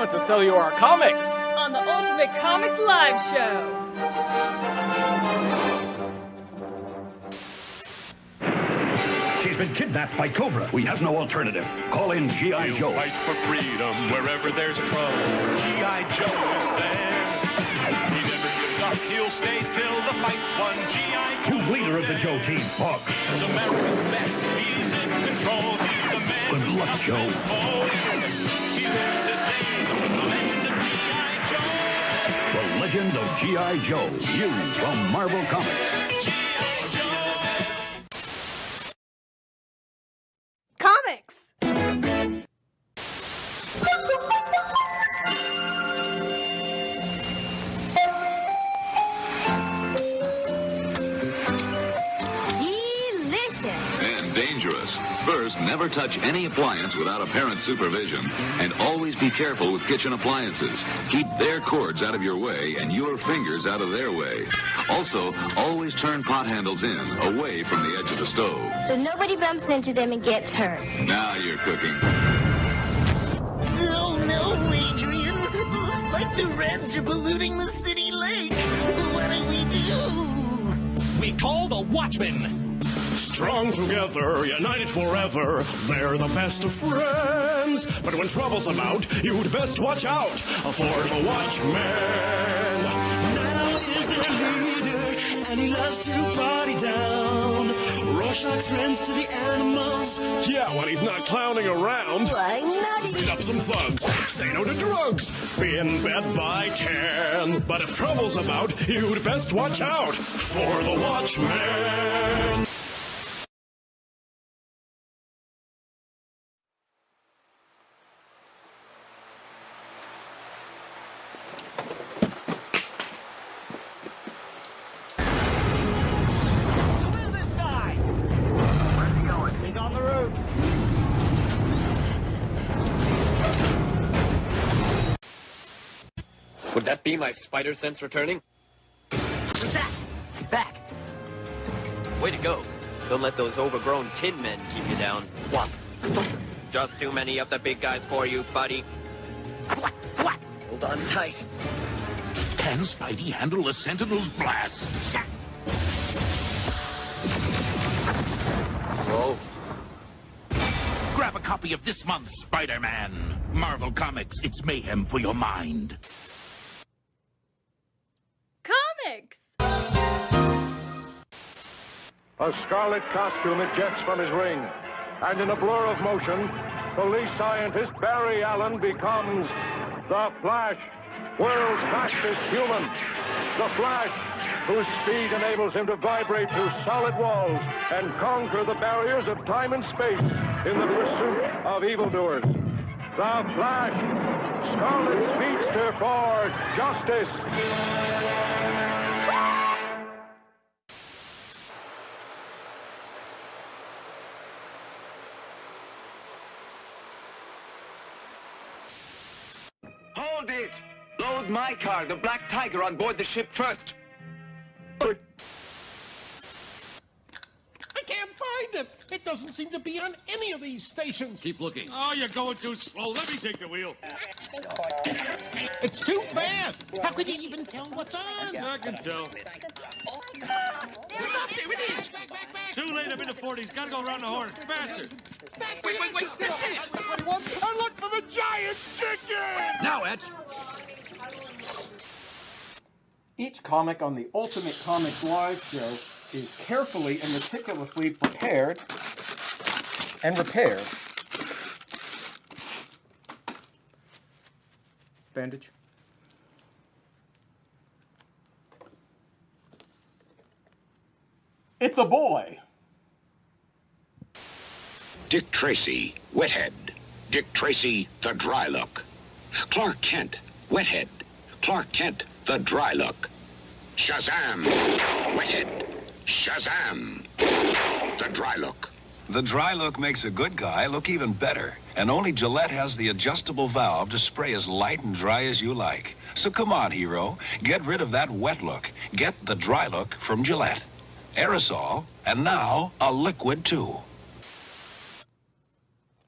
want to sell you our comics on the Ultimate Comics Live Show. She's been kidnapped by Cobra. We have no alternative. Call in G.I. Joe. Fight for freedom wherever there's trouble. G.I. Joe is there. He never gives up. He'll stay till the fight's won. G.I. Joe. Who's leader of the Joe team? Buck. He's America's best. He's in control. He's the man. Good luck, Joe. He lives his days with the legend of G.I. Joe. The Legend of G.I. Joe. New from Marvel Comics. Comics! Delicious! And dangerous. First, never touch any appliance without a parent's supervision. And always be careful with kitchen appliances. Keep their cords out of your way and your fingers out of their way. Also, always turn pot handles in, away from the edge of the stove. So nobody bumps into them and gets hurt. Now you're cooking. Oh no, Adrian! Looks like the Reds are polluting the city lake. What do we do? We call the Watchmen. Strong together, united forever, they're the best of friends. But when trouble's about, you'd best watch out for the Watchmen. Now is their leader, and he loves to party down. Rorschach's friends to the animals. Yeah, when he's not clowning around. Why nutty? Beat up some thugs, say no to drugs, be in bed by 10. But if trouble's about, you'd best watch out for the Watchmen. Would that be my spider sense returning? What's that? He's back. Way to go. Don't let those overgrown tin men keep you down. What? Just too many of the big guys for you, buddy. What? Hold on tight. Can Spidey handle a Sentinel's blast? Whoa. Grab a copy of this month's Spider-Man. Marvel Comics, it's mayhem for your mind. Comics! A scarlet costume ejects from his ring, and in a blur of motion, police scientist Barry Allen becomes the Flash, world's fastest human. The Flash, whose speed enables him to vibrate through solid walls and conquer the barriers of time and space in the pursuit of evildoers. The Flash, Scarlet Speedster for justice. Hold it! Load my car, the Black Tiger, on board the ship first. But I can't find it. It doesn't seem to be on any of these stations. Keep looking. Oh, you're going too slow. Let me take the wheel. It's too fast. How could you even tell what's on? I can tell. Stop, there it is. Too late, I'm in the 40s. Gotta go around the horn. It's faster. Wait, that's it. I look for the giant chicken! Now, Ed. Each comic on the Ultimate Comics Live Show is carefully and meticulously prepared and repaired. Bandage. It's a boy. Dick Tracy, Wethead. Dick Tracy, the Dry Look. Clark Kent, Wethead. Clark Kent, the Dry Look. Shazam, Wethead. Shazam, the Dry Look. The Dry Look makes a good guy look even better. And only Gillette has the adjustable valve to spray as light and dry as you like. So come on, hero. Get rid of that wet look. Get the Dry Look from Gillette. Aerosol, and now a liquid too.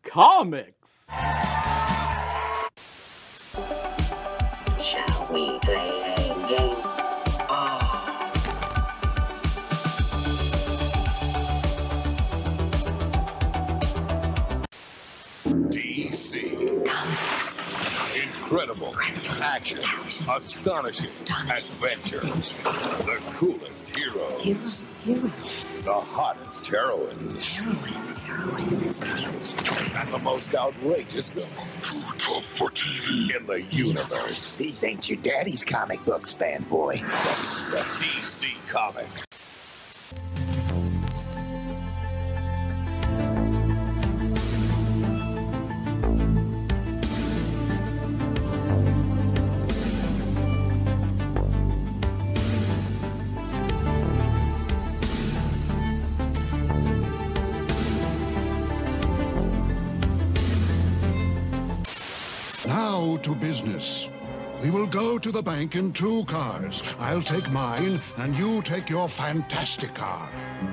Comics! We play a game. DC. Incredible. Action. Astonishing. Adventure. The coolest heroes. The hottest heroines. And the most outrageous villains. Too tough for TV. In the universe. These ain't your daddy's comic books, fanboy. The DC Comics. Now to business. We will go to the bank in 2 cars. I'll take mine, and you take your fantastic car.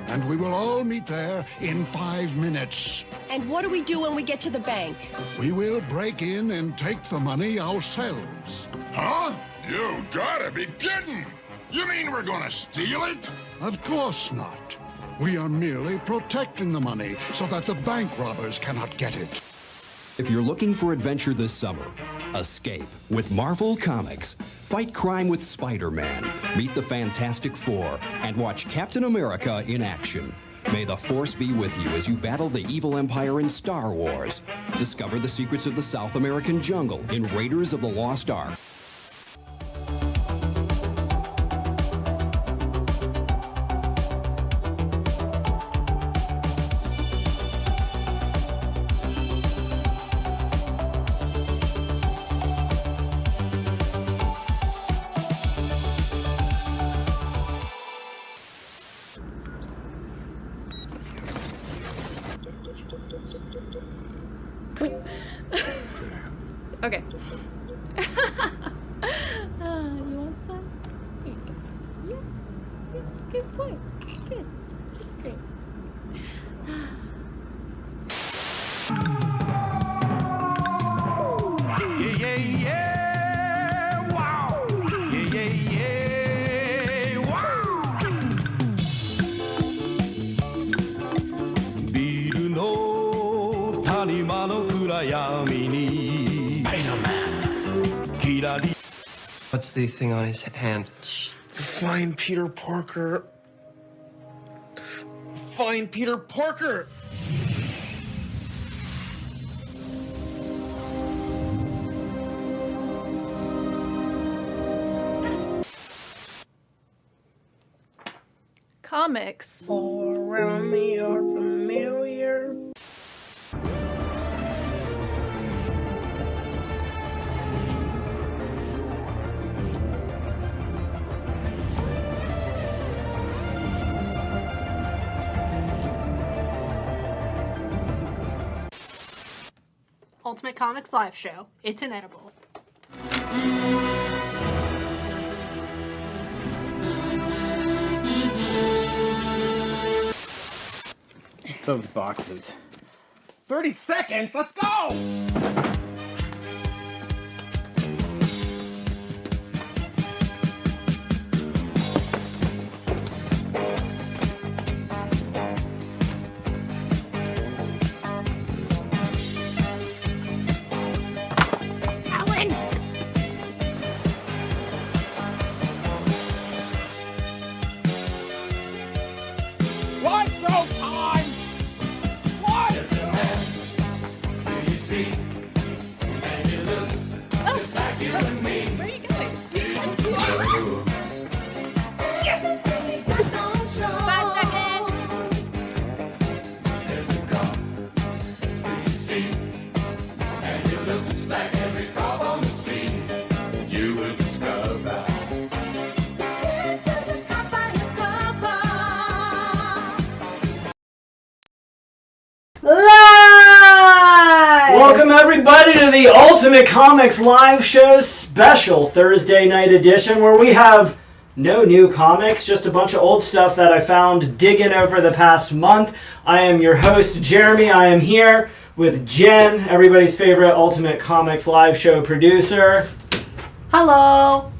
And we will all meet there in 5 minutes. And what do we do when we get to the bank? We will break in and take the money ourselves. Huh? You gotta be kidding! You mean we're gonna steal it? Of course not. We are merely protecting the money so that the bank robbers cannot get it. If you're looking for adventure this summer, escape with Marvel Comics. Fight crime with Spider-Man. Meet the Fantastic Four and watch Captain America in action. May the Force be with you as you battle the evil empire in Star Wars. Discover the secrets of the South American jungle in Raiders of the Lost Ark. Okay. You want some? Here you go. Yeah. Good boy. Good. Great. Yeah, yeah, yeah. Wow. Yeah, yeah, yeah. Wow. ビルの谷間の暗闇に What's the thing on his hand? Find Peter Parker. Find Peter Parker! Comics. All around me are familiar. Ultimate Comics live show. It's inedible. Those boxes. 30 seconds, let's go! Welcome everybody to the Ultimate Comics Live Show special Thursday night edition where we have no new comics, just a bunch of old stuff that I found digging over the past month. I am your host, Jeremy. I am here with Jen, everybody's favorite Ultimate Comics Live Show producer. Hello.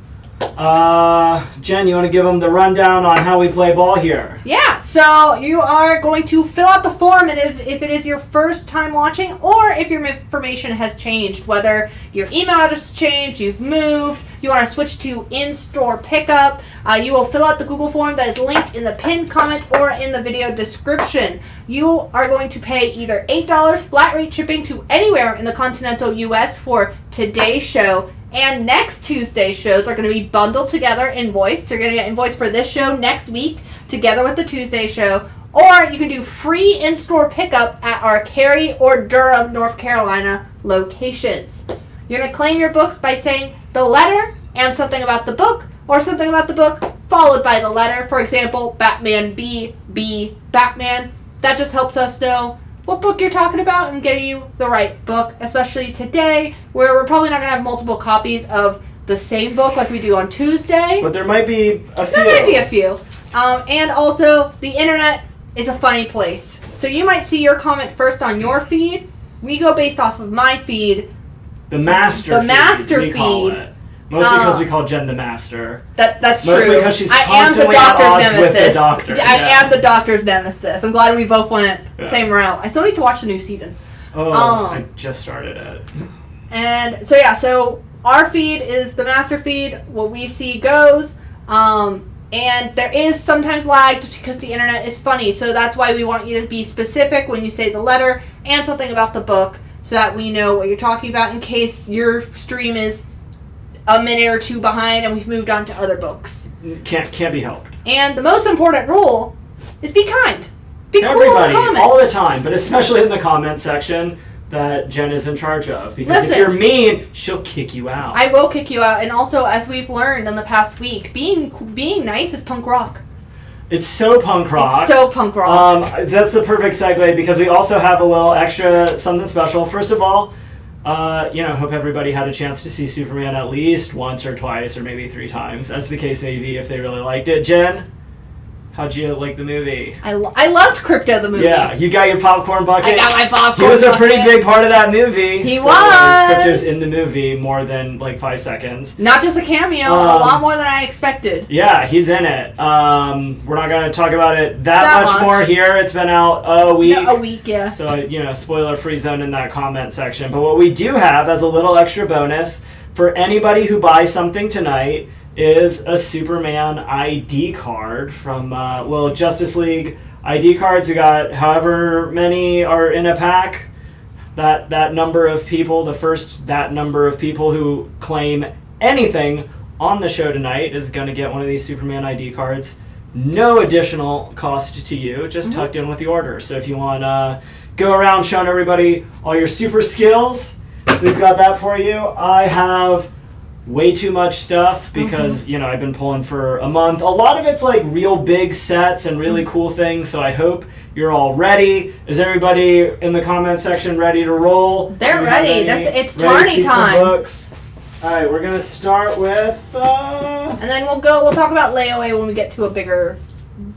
Jen, you want to give them the rundown on how we play ball here? Yeah, so you are going to fill out the form, and if it is your first time watching, or if your information has changed, whether your email address has changed, you've moved, you want to switch to in-store pickup, you will fill out the Google form that is linked in the pinned comment or in the video description. You are going to pay either $8 flat rate shipping to anywhere in the continental U.S. for today's show, and next Tuesday's shows are going to be bundled together, invoiced. You're going to get invoiced for this show next week together with the Tuesday show. Or you can do free in-store pickup at our Cary or Durham, North Carolina locations. You're going to claim your books by saying the letter and something about the book, or something about the book followed by the letter. For example, Batman B, Batman. That just helps us know what book you're talking about and getting you the right book, especially today, where we're probably not going to have multiple copies of the same book like we do on Tuesday. But there might be a few. There might be a few. And also, the internet is a funny place. So you might see your comment first on your feed. We go based off of my feed. The master feed. We call it. Mostly because we call Jen the master. That's Mostly true. because she's I am the constantly at doctor's odds nemesis. with the doctor. I am the doctor's nemesis. I'm glad we both went same route. I still need to watch the new season. I just started it. And so our feed is the master feed. What we see goes. And there is sometimes lag just because the internet is funny. So that's why we want you to be specific when you say the letter and something about the book, so that we know what you're talking about in case your stream is a minute or two behind and we've moved on to other books. Can't be helped. And the most important rule is be kind. Be cool Everybody, in the comments. all the time, but especially in the comment section that Jen is in charge of. Because if you're mean, she'll kick you out. I will kick you out. And also, as we've learned in the past week, being nice is punk rock. It's so punk rock. It's so punk rock. That's the perfect segue because we also have a little extra something special. First of all, hope everybody had a chance to see Superman at least once or twice or maybe 3 times, as the case may be, if they really liked it. Jen, how'd you like the movie? I loved Crypto the movie. Yeah, you got your popcorn bucket. I got my popcorn bucket. He was a pretty big part of that movie. He Spoilers, was. Crypto's in the movie more than 5 seconds. Not just a cameo, a lot more than I expected. Yeah, he's in it. We're not going to talk about it that much more here. It's been out a week. No, a week, yeah. So, spoiler-free zone in that comment section. But what we do have as a little extra bonus for anybody who buys something tonight is a Superman ID card from little Justice League ID cards. We got however many are in a pack. That number of people, that number of people who claim anything on the show tonight is going to get one of these Superman ID cards. No additional cost to you, just tucked in with the order. So if you want to go around showing everybody all your super skills, we've got that for you. I have way too much stuff because, I've been pulling for a month. A lot of it's real big sets and really cool things, so I hope you're all ready. Is everybody in the comment section ready to roll? They're ready. It's Tarny time. Books? All right, we're going to start with... And then we'll talk about layaway when we get to a bigger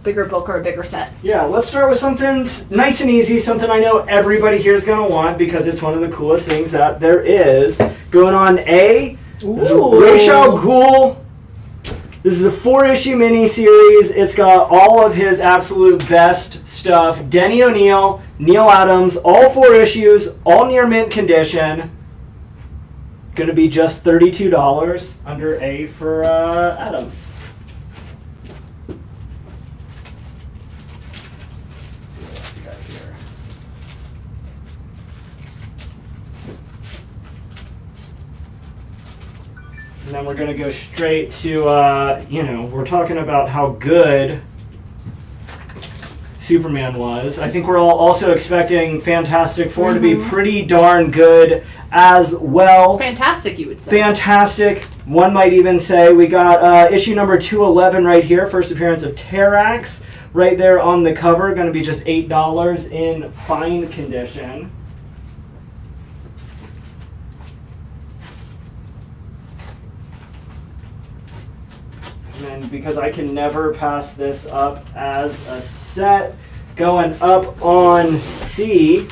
book or a bigger set. Yeah, let's start with something nice and easy, something I know everybody here is going to want because it's one of the coolest things that there is. Going on A... This is Ra's al Ghul. This is a 4-issue miniseries. It's got all of his absolute best stuff. Denny O'Neil, Neil Adams, all 4 issues, all near mint condition. Going to be just $32 under A for Adams. And then we're going to go straight to, we're talking about how good Superman was. I think we're all also expecting Fantastic Four to be pretty darn good as well. Fantastic, you would say. Fantastic. One might even say. We got issue number 211 right here. First appearance of Terrax right there on the cover. Going to be just $8 in fine condition. And because I can never pass this up as a set, going up on C,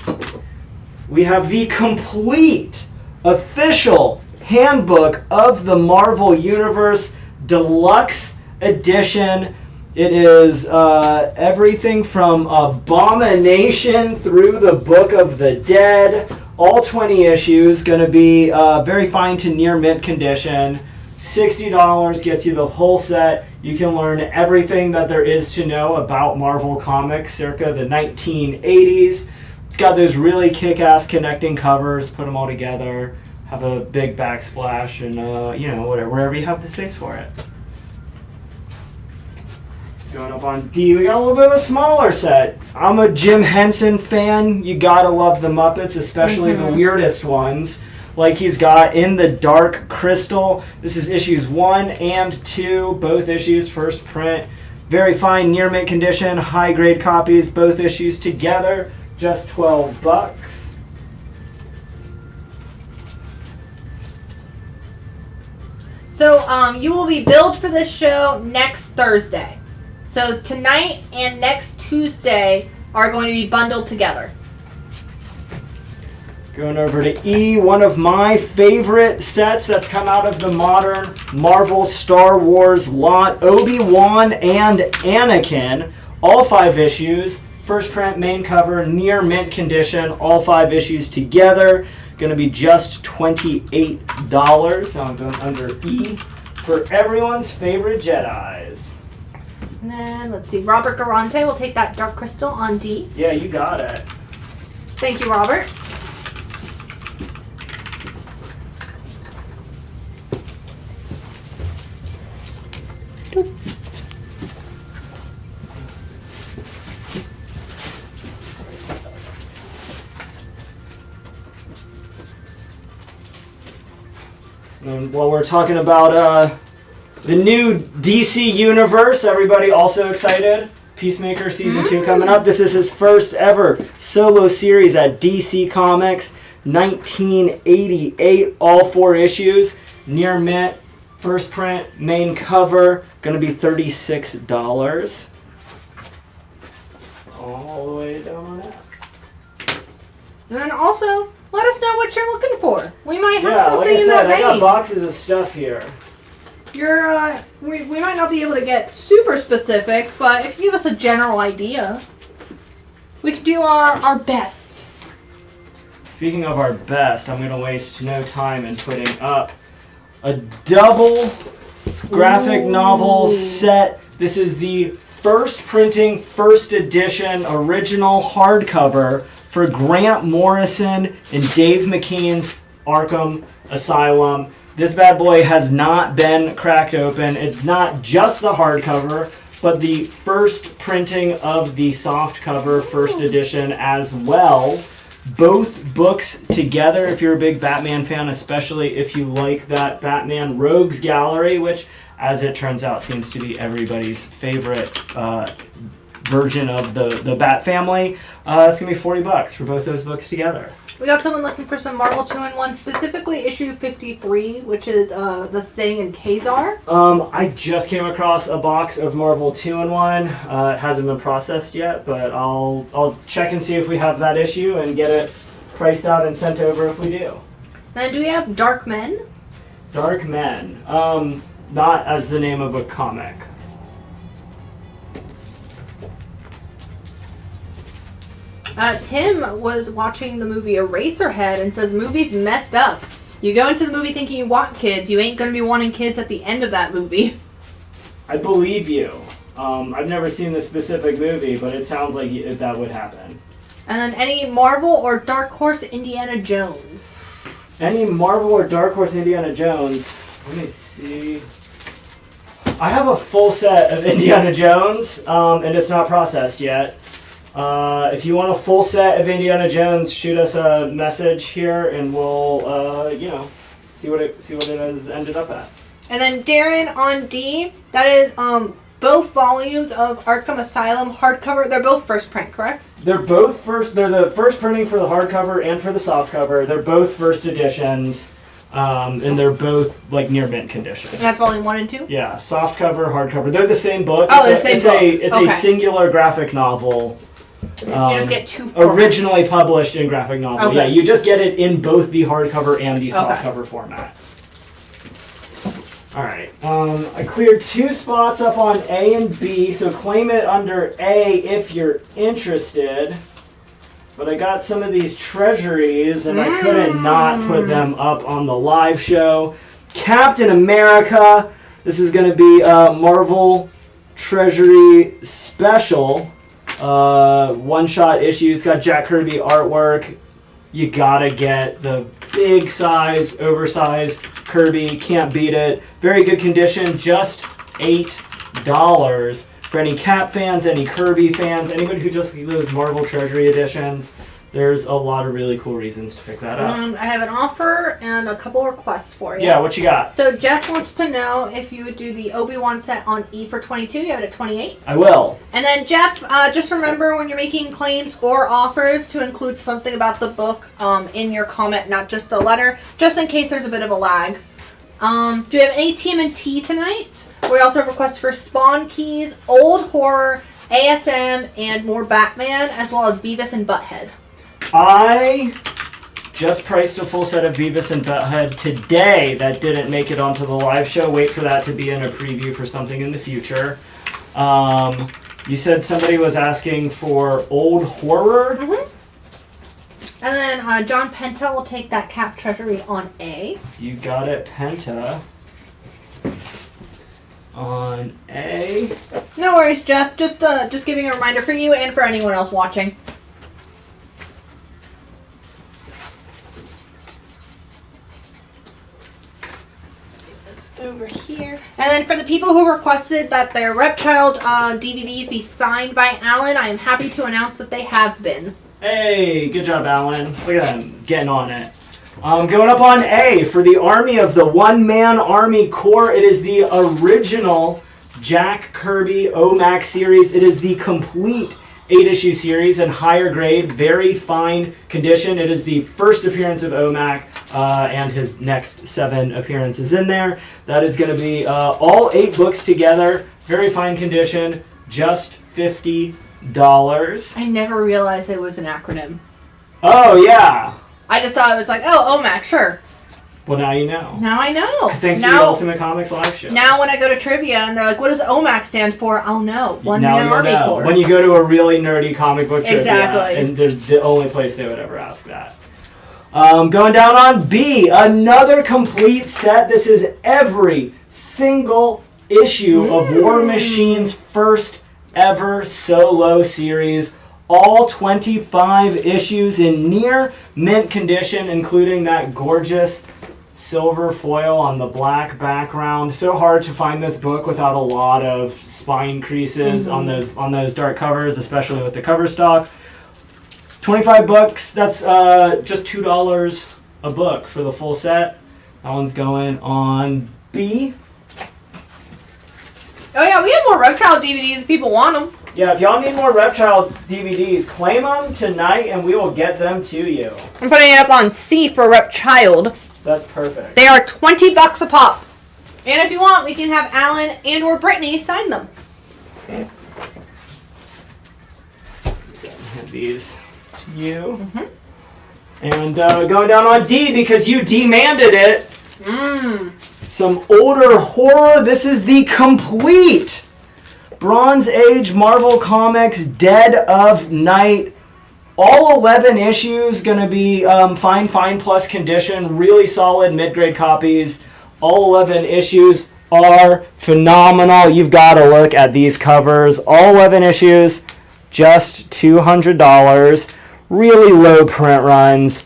we have the complete official handbook of the Marvel Universe. deluxe edition. It is everything from Abomination through the Book of the Dead. All 20 issues. Going to be very fine to near mint condition. $60 gets you the whole set. You can learn everything that there is to know about Marvel Comics circa the 1980s. It's got those really kick-ass connecting covers. Put them all together. Have a big backsplash and, whatever, wherever you have the space for it. Going up on D, we got a little bit of a smaller set. I'm a Jim Henson fan. You gotta love the Muppets, especially the weirdest ones. Like he's got In the Dark Crystal. This is issues 1 and 2, both issues, first print. Very fine, near mint condition, high grade copies, both issues together, just $12. So you will be billed for this show next Thursday. So tonight and next Tuesday are going to be bundled together. Going over to E, one of my favorite sets that's come out of the modern Marvel Star Wars lot, Obi-Wan and Anakin, all 5 issues, first print, main cover, near mint condition, all 5 issues together, going to be just $28. Now I'm going under E for everyone's favorite Jedis. And then, let's see, Robert Garante will take that Dark Crystal on D. Yeah, you got it. Thank you, Robert. And while we're talking about the new DC Universe, everybody also excited. Peacemaker Season 2 coming up. This is his first ever solo series at DC Comics. 1988, all 4 issues. Near mint, first print, main cover. Going to be $36. All the way down that. And then also, let us know what you're looking for. We might have Yeah, something like I in said, that I got vein. boxes of stuff here. We might not be able to get super specific, but if you give us a general idea, we could do our best. Speaking of our best, I'm going to waste no time in putting up a double graphic novel set. This is the first printing, first edition, original hardcover for Grant Morrison and Dave McKean's Arkham Asylum. This bad boy has not been cracked open. It's not just the hardcover, but the first printing of the softcover, first edition as well. Both books together, if you're a big Batman fan, especially if you like that Batman Rogues Gallery, which, as it turns out, seems to be everybody's favorite version of the Bat family. It's going to be $40 for both those books together. We got someone looking for some Marvel 2-in-1, specifically issue 53, which is The Thing and Kazar. I just came across a box of Marvel 2-in-1. It hasn't been processed yet, but I'll check and see if we have that issue and get it priced out and sent over if we do. Then do we have Dark Men? Dark Men. Not as the name of a comic. Tim was watching the movie Eraserhead and says, movie's messed up. You go into the movie thinking you want kids, you ain't going to be wanting kids at the end of that movie. I believe you. I've never seen the specific movie, but it sounds like that would happen. And then any Marvel or Dark Horse Indiana Jones? Any Marvel or Dark Horse Indiana Jones? Let me see. I have a full set of Indiana Jones, and it's not processed yet. If you want a full set of Indiana Jones, shoot us a message here, and we'll, see what it has ended up at. And then Darren on D, that is both volumes of Arkham Asylum hardcover. They're both first print, correct? They're both first. They're the first printing for the hardcover and for the softcover. They're both first editions, and they're both like near mint condition. And that's volume 1 and 2. Yeah, softcover, hardcover. They're the same book. Oh, they're the same book. It's a singular graphic novel. You just get 2 formats. Originally published in graphic novel. Okay. Yeah, you just get it in both the hardcover and the softcover format. Alright, I cleared 2 spots up on A and B, so claim it under A if you're interested. But I got some of these treasuries, and I couldn't not put them up on the live show. Captain America. This is going to be a Marvel Treasury Special. One-shot issues. Got Jack Kirby artwork. You gotta get the big size, oversized Kirby. Can't beat it. Very good condition. Just $8. For any Cap fans, any Kirby fans, anybody who just those Marvel Treasury editions, there's a lot of really cool reasons to pick that up. I have an offer and a couple requests for you. Yeah, what you got? So Jeff wants to know if you would do the Obi-Wan set on E for 22. You have it at 28. I will. And then Jeff, just remember when you're making claims or offers to include something about the book in your comment, not just the letter, just in case there's a bit of a lag. Do you have any TMNT tonight? We also have requests for Spawn Keys, Old Horror, ASM, and more Batman, as well as Beavis and Butthead. I just priced a full set of Beavis and Butthead today that didn't make it onto the live show. Wait for that to be in a preview for something in the future. You said somebody was asking for Old Horror? Mm-hmm. And then John Penta will take that Cap Treasury on A. You got it, Penta. On A. No worries, Jeff. Just giving a reminder for you and for anyone else watching. Over here. And then for the people who requested that their Repchild DVDs be signed by Alan, I am happy to announce that they have been. Hey, good job, Alan. Look at them getting on it. Going up on A for the Army of the One-Man Army Corps. It is the original Jack Kirby OMAC series. It is the complete 8-issue series in higher grade, very fine condition. It is the first appearance of OMAC and his next 7 appearances in there. That is going to be all 8 books together, very fine condition, just $50. I never realized it was an acronym. Oh, yeah. I just thought it was like, oh, OMAC, sure. Well, now you know. Now I know. Thanks to the Ultimate Comics live show. Now when I go to trivia and they're like, what does OMAC stand for? I'll know. One-Man Army Corps. When you go to a really nerdy comic book trivia, exactly. And there's the only place they would ever ask that. Going down on B, another complete set. This is every single issue of War Machine's first ever solo series. All 25 issues in near mint condition, including that gorgeous silver foil on the black background. So hard to find this book without a lot of spine creases on those dark covers, especially with the cover stock. 25 books, that's just $2 a book for the full set. That one's going on B. Oh yeah, we have more Repchild DVDs if people want them. Yeah, if y'all need more Repchild DVDs, claim them tonight and we will get them to you. I'm putting it up on C for Repchild. That's perfect. They are $20 a pop. And if you want, we can have Alan and or Brittany sign them. Hand these to you. And going down on D because you demanded it. Some older horror. This is the complete Bronze Age Marvel Comics Dead of Night. All 11 issues going to be fine plus condition. Really solid mid-grade copies. All 11 issues are phenomenal. You've got to look at these covers. All 11 issues, just $200. Really low print runs.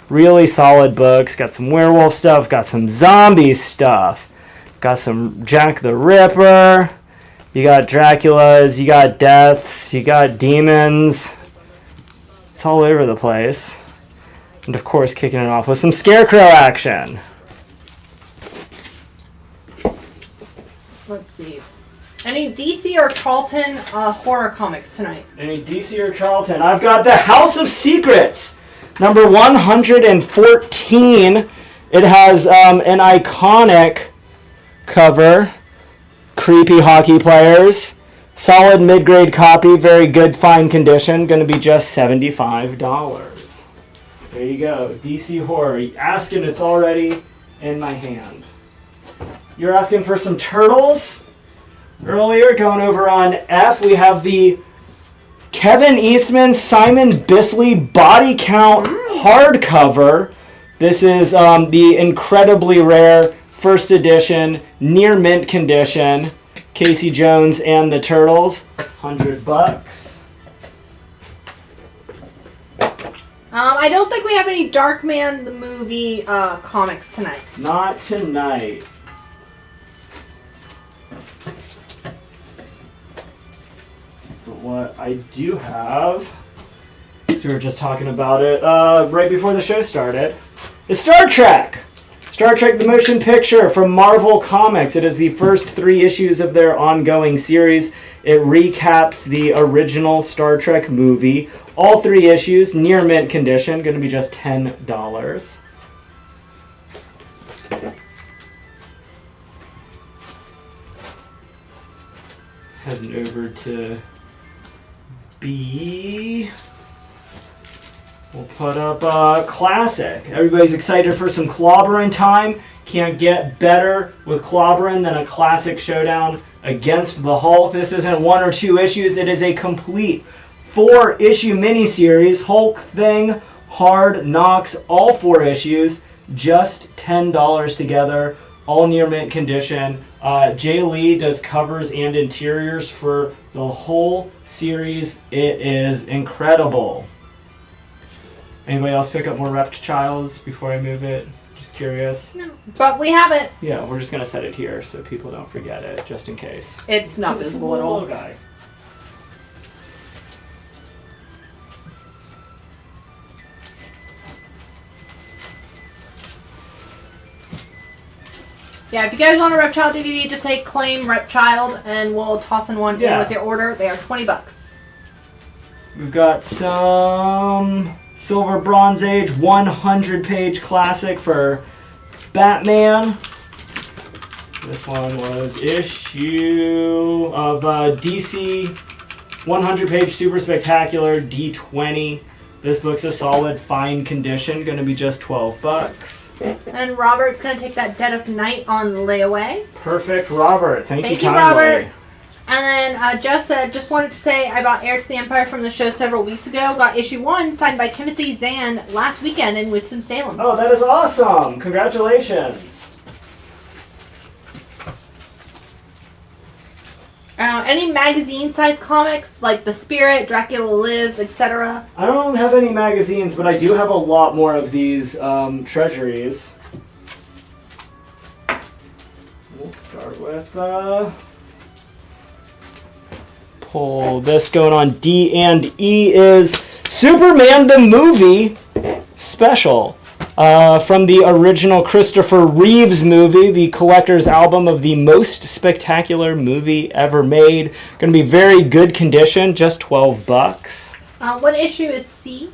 Really solid books. Got some werewolf stuff. Got some zombie stuff. Got some Jack the Ripper. You got Draculas. You got deaths. You got demons. It's all over the place. And of course, kicking it off with some Scarecrow action. Let's see. Any DC or Charlton horror comics tonight? Any DC or Charlton? I've got The House of Secrets, number 114. It has an iconic cover. Creepy hockey players. Solid mid-grade copy, very good fine condition. Going to be just $75. There you go. DC Horror. Asking, it's already in my hand. You're asking for some turtles earlier. Going over on F, we have the Kevin Eastman, Simon Bisley body count hardcover. This is the incredibly rare first edition, near mint condition. Casey Jones and the Turtles, $100. I don't think we have any Darkman the movie comics tonight. Not tonight. But what I do have, so we were just talking about it right before the show started, is Star Trek. Star Trek the Motion Picture from Marvel Comics. It is the first 3 issues of their ongoing series. It recaps the original Star Trek movie. All 3 issues, near mint condition, going to be just $10. Heading over to B. We'll put up Classic. Everybody's excited for some clobbering time. Can't get better with clobbering than a classic showdown against the Hulk. This isn't 1 or 2 issues. It is a complete 4-issue miniseries. Hulk, Thing, Hard Knocks, all 4 issues. Just $10 together. All near mint condition. Jay Lee does covers and interiors for the whole series. It is incredible. Anybody else pick up more Reptiles before I move it? Just curious. No. But we have it. Yeah, we're just going to set it here so people don't forget it, just in case. It's not visible at all. Guy. Yeah, if you guys want a Reptile DVD, just say claim Repchild and we'll toss in one in with your order. They are $20. We've got some Silver Bronze Age 100-page classic for Batman. This one was issue of DC 100-page Super Spectacular D20. This book's a solid, fine condition. Going to be just $12. And Robert's going to take that Dead of Night on layaway. Perfect, Robert. Thank you kindly. Robert. And then Jeff said, just wanted to say I bought Heir to the Empire from the show several weeks ago. Got issue 1 signed by Timothy Zahn last weekend in Winston-Salem. Oh, that is awesome. Congratulations. Any magazine-sized comics like The Spirit, Dracula Lives, etc.? I don't have any magazines, but I do have a lot more of these treasuries. We'll start with pull this. Going on D and E is Superman the Movie Special. From the original Christopher Reeves movie, the collector's album of the most spectacular movie ever made. Going to be very good condition, just $12. What issue is C?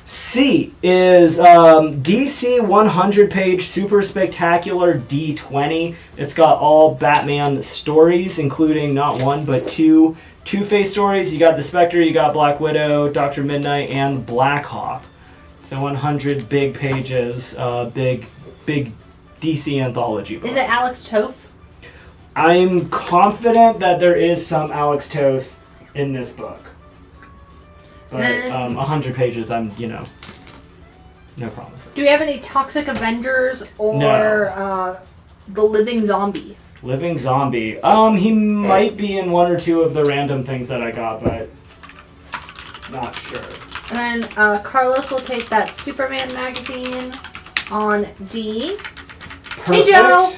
C is DC 100-page Super Spectacular D20. It's got all Batman stories, including not 1 but 2 Two-Face stories. You got the Spectre, you got Black Widow, Dr. Midnight, and Blackhawk. So 100 big pages, big DC anthology book. Is it Alex Toth? I'm confident that there is some Alex Toth in this book. But 100 pages, no promises. Do we have any Toxic Avengers or The Living Zombie? Living Zombie. He might be in 1 or 2 of the random things that I got, but not sure. And then Carlos will take that Superman magazine on D. Perfect. Hey, Joe!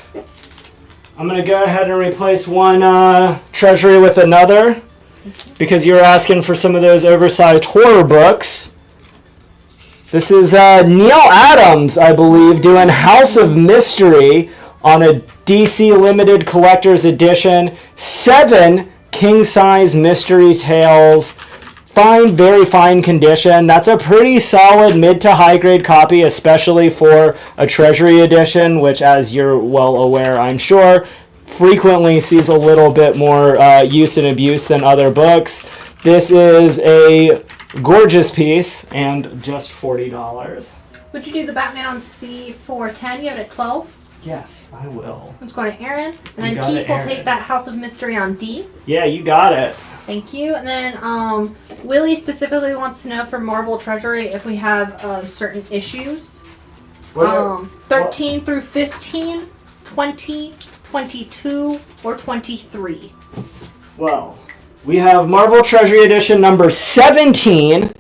I'm going to go ahead and replace one treasury with another because you were asking for some of those oversized horror books. This is Neil Adams, I believe, doing House of Mystery on a DC Limited Collector's Edition. 7 king-size mystery tales. Fine, very fine condition. That's a pretty solid mid to high grade copy, especially for a Treasury edition, which, as you're well aware, I'm sure, frequently sees a little bit more use and abuse than other books. This is a gorgeous piece and just $40. Would you do the Batman on C for $10? You have it at $12? Yes, I will. Let's go to Aaron. And then You got Keith it, will Aaron. take that House of Mystery on D. Yeah, you got it. Thank you. And then Willie specifically wants to know for Marvel Treasury if we have certain issues. 13 through 15, 20, 22, or 23. Well, we have Marvel Treasury Edition number 17,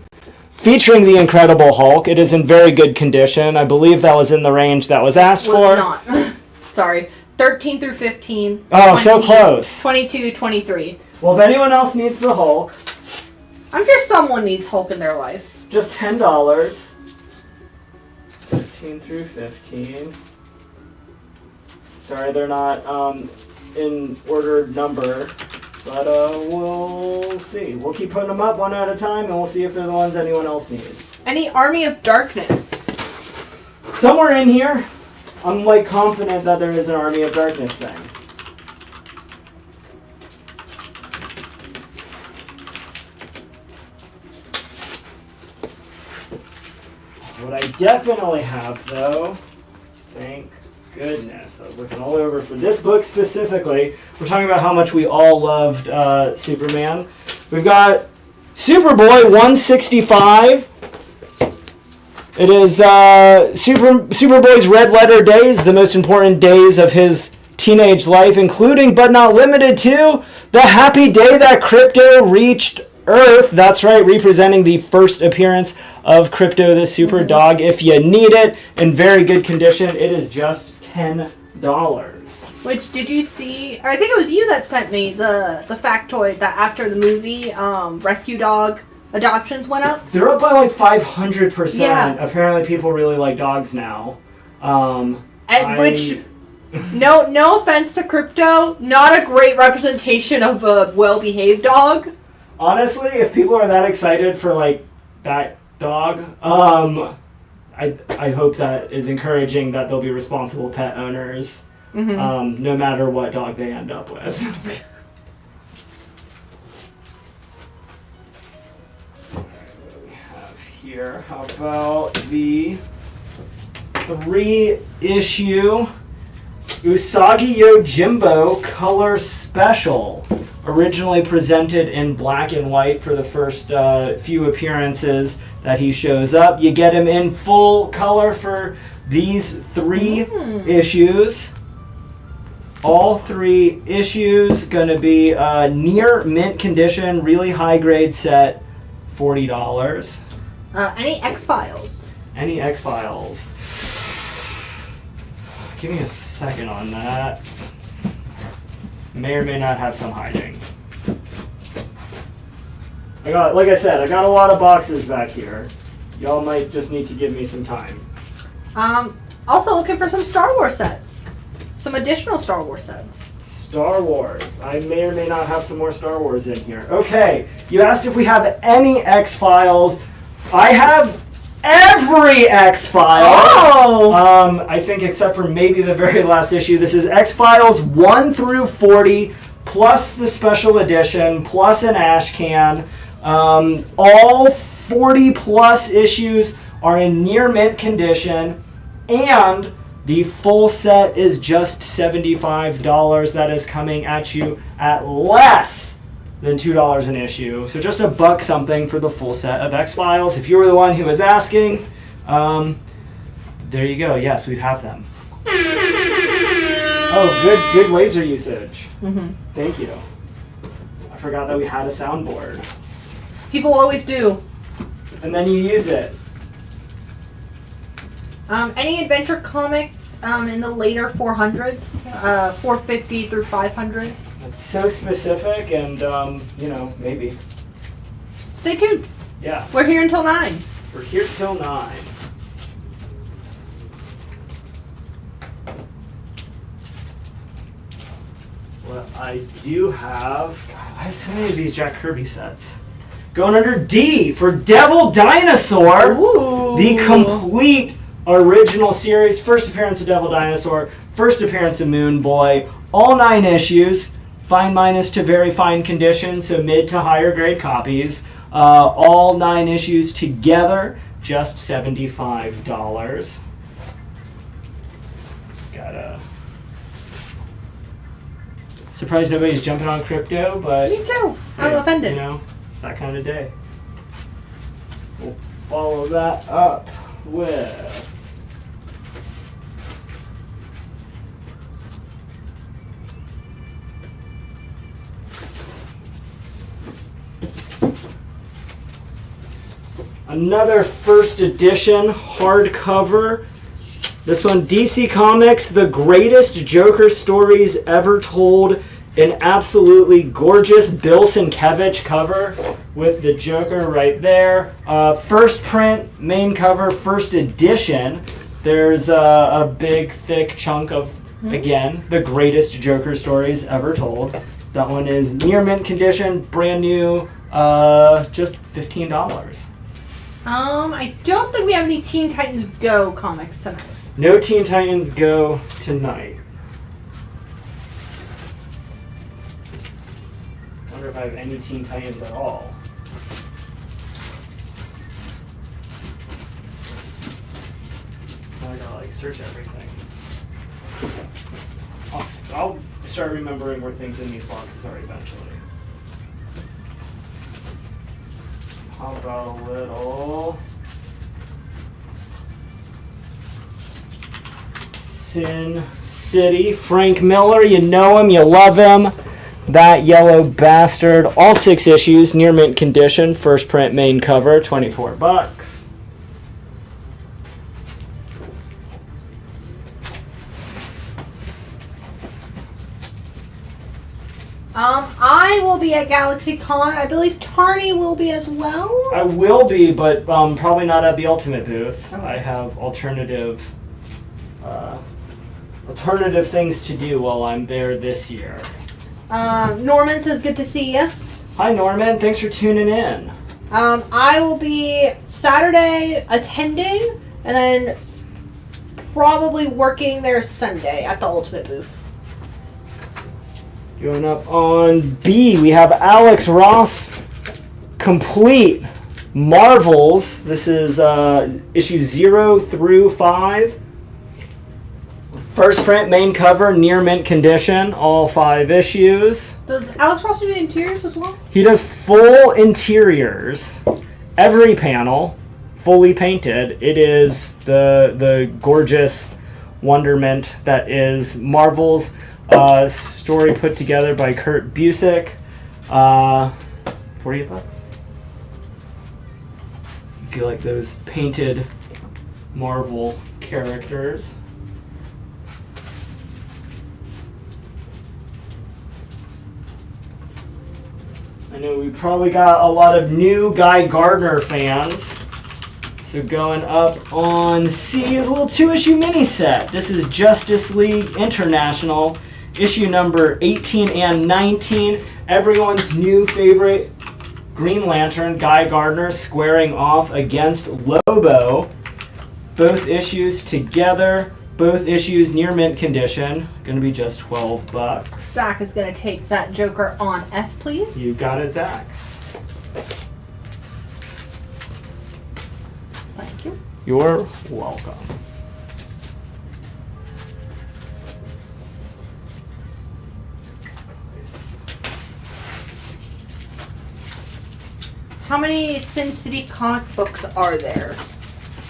featuring the Incredible Hulk. It is in very good condition. I believe that was in the range that was asked for. Not. Sorry. 13 through 15. Oh, so close. 22, 23. Well, if anyone else needs the Hulk, I'm sure someone needs Hulk in their life. just $10. 13 through 15. Sorry, they're not in ordered number, but we'll see. We'll keep putting them up one at a time, and we'll see if they're the ones anyone else needs. Any Army of Darkness? Somewhere in here, I'm like confident that there is an Army of Darkness thing. What I definitely have, though, thank goodness, I was looking all over for this book specifically. We're talking about how much we all loved Superman. We've got Superboy 165. It is Superboy's Red Letter Days, the most important days of his teenage life, including but not limited to the happy day that Crypto reached Earth. That's right, representing the first appearance of Crypto the Super Dog. If you need it in very good condition, it is just $10. Which, did you see? I think it was you that sent me the factoid that after the movie, rescue dog adoptions went up. They're up by like 500%. Yeah. Apparently people really like dogs now. Which, no offense to Crypto, not a great representation of a well-behaved dog. Honestly, if people are that excited for like that dog, I hope that is encouraging that they'll be responsible pet owners, no matter what dog they end up with. What do we have here? How about the 3-issue Usagi Yojimbo Color Special? Originally presented in black and white for the first few appearances that he shows up. You get him in full color for these 3 issues. All 3 issues gonna be near mint condition, really high grade set, $40. Any X-Files? Any X-Files? Give me a second on that. May or may not have some hiding. Like I said, I got a lot of boxes back here. Y'all might just need to give me some time. Also looking for some Star Wars sets. Some additional Star Wars sets. Star Wars. I may or may not have some more Star Wars in here. Okay, you asked if we have any X-Files. I have every X-Files. Oh! I think except for maybe the very last issue. This is X-Files 1 through 40, plus the special edition, plus an ash can. All 40 plus issues are in near mint condition, and the full set is just $75. That is coming at you at less than $2 an issue. So just $1 something for the full set of X-Files. If you were the one who was asking, there you go. Yes, we have them. Oh, good laser usage. Thank you. I forgot that we had a soundboard. People always do. And then you use it. Any Adventure Comics in the later 400s, 450 through 500? It's so specific, and maybe. Stay tuned. Yeah. We're here until 9. We're here till 9. Well, I do have. God, I have so many of these Jack Kirby sets. Going under D for Devil Dinosaur. Ooh. The complete original series. First appearance of Devil Dinosaur. First appearance of Moon Boy. All 9 issues. Fine minus to very fine condition, so mid to higher grade copies. All 9 issues together, just $75. Got a Surprised nobody's jumping on crypto, but... Me too. I'm offended. You know, it's that kind of day. We'll follow that up with... another first edition hardcover. This one, DC Comics, The Greatest Joker Stories Ever Told. An absolutely gorgeous Bill Sienkiewicz cover with the Joker right there. First print, main cover, first edition. There's a big, thick chunk of, again, The Greatest Joker Stories Ever Told. That one is near mint condition, brand new, just $15. I don't think we have any Teen Titans Go comics tonight. No Teen Titans Go tonight. Wonder if I have any Teen Titans at all. I gotta like search everything. I'll start remembering where things in these boxes are eventually. How about a little Sin City? Frank Miller, you know him, you love him. That yellow bastard. All 6 issues, near mint condition. First print, main cover, $24. I will be at GalaxyCon. I believe Tarny will be as well. I will be, but probably not at the Ultimate booth. Okay. I have alternative things to do while I'm there this year. Norman says good to see you. Hi Norman, thanks for tuning in. I will be Saturday attending and then probably working there Sunday at the Ultimate booth. Going up on B, we have Alex Ross Complete Marvels. This is issue 0 through 5. First print, main cover, near mint condition, all 5 issues. Does Alex Ross do the interiors as well? He does full interiors. Every panel, fully painted. It is the gorgeous wonderment that is Marvel's story put together by Kurt Busiek. $48. If you like those painted Marvel characters. I know we probably got a lot of new Guy Gardner fans. So going up on C is a little 2-issue mini set. This is Justice League International, issue number 18 and 19. Everyone's new favorite Green Lantern, Guy Gardner, squaring off against Lobo. Both issues together. Both issues near mint condition. Gonna be just $12. Zach is gonna take that Joker on F, please. You got it, Zach. Thank you. You're welcome. How many Sin City comic books are there?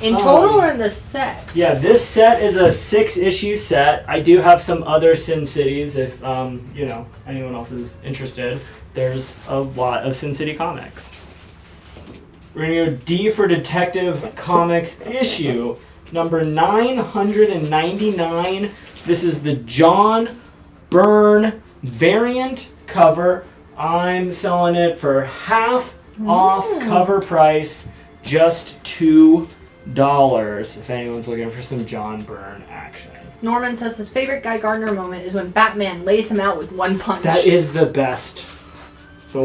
In total or in the set? Yeah, this set is a 6-issue set. I do have some other Sin Cities if anyone else is interested. There's a lot of Sin City comics. We're gonna go D for Detective Comics issue number 999. This is the John Byrne variant cover. I'm selling it for half off cover price, just $2. If anyone's looking for some John Byrne action. Norman says his favorite Guy Gardner moment is when Batman lays him out with one punch. That is the best. The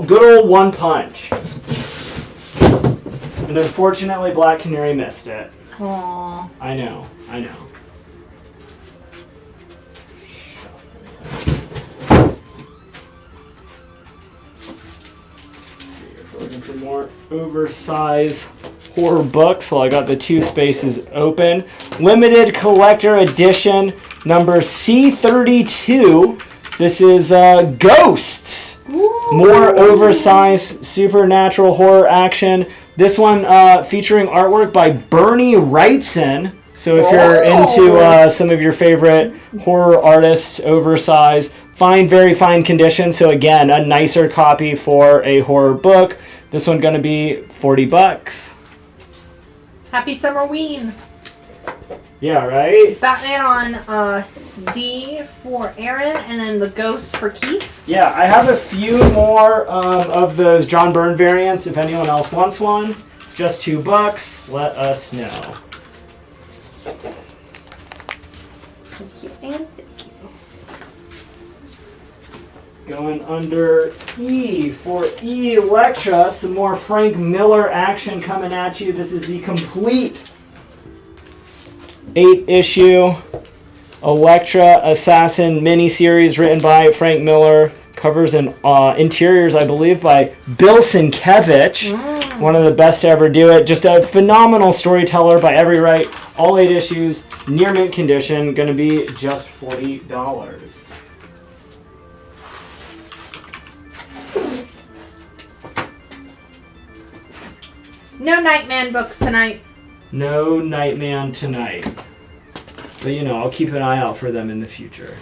good old one punch. And unfortunately, Black Canary missed it. Aww. I know. If we're looking for more oversized horror books, well, I got the 2 spaces open. Limited collector edition number C32. This is Ghosts. More oversized supernatural horror action. This one featuring artwork by Bernie Wrightson. So if you're into some of your favorite horror artists, oversized, very fine condition. So again, a nicer copy for a horror book. This one going to be $40. Happy Summerween. Yeah, right? Batman on D for Aaron, and then the Ghost for Keith. Yeah, I have a few more of those John Byrne variants. If anyone else wants one, just $2. Let us know. Thank you, and thank you. Going under E for Electra. Some more Frank Miller action coming at you. This is the complete 8-issue Electra Assassin miniseries written by Frank Miller. Covers and interiors, I believe, by Bill Sienkiewicz. One of the best to ever do it. Just a phenomenal storyteller by every right. All 8 issues, near mint condition. Going to be just $40. No Nightman books tonight. No Nightman tonight. But I'll keep an eye out for them in the future.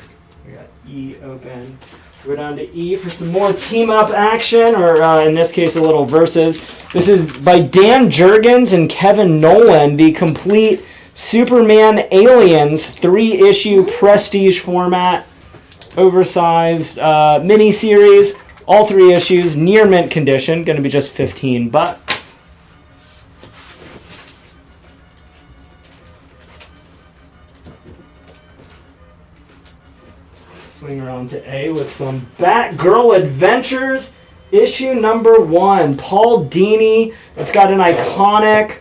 We got E open. Go down to E for some more team-up action, or in this case, a little versus. This is by Dan Jurgens and Kevin Nolan, the complete Superman Aliens 3-issue prestige format, oversized miniseries. All 3 issues, near mint condition, going to be just $15. Swing around to A with some Batgirl Adventures, issue number 1. Paul Dini. It's got an iconic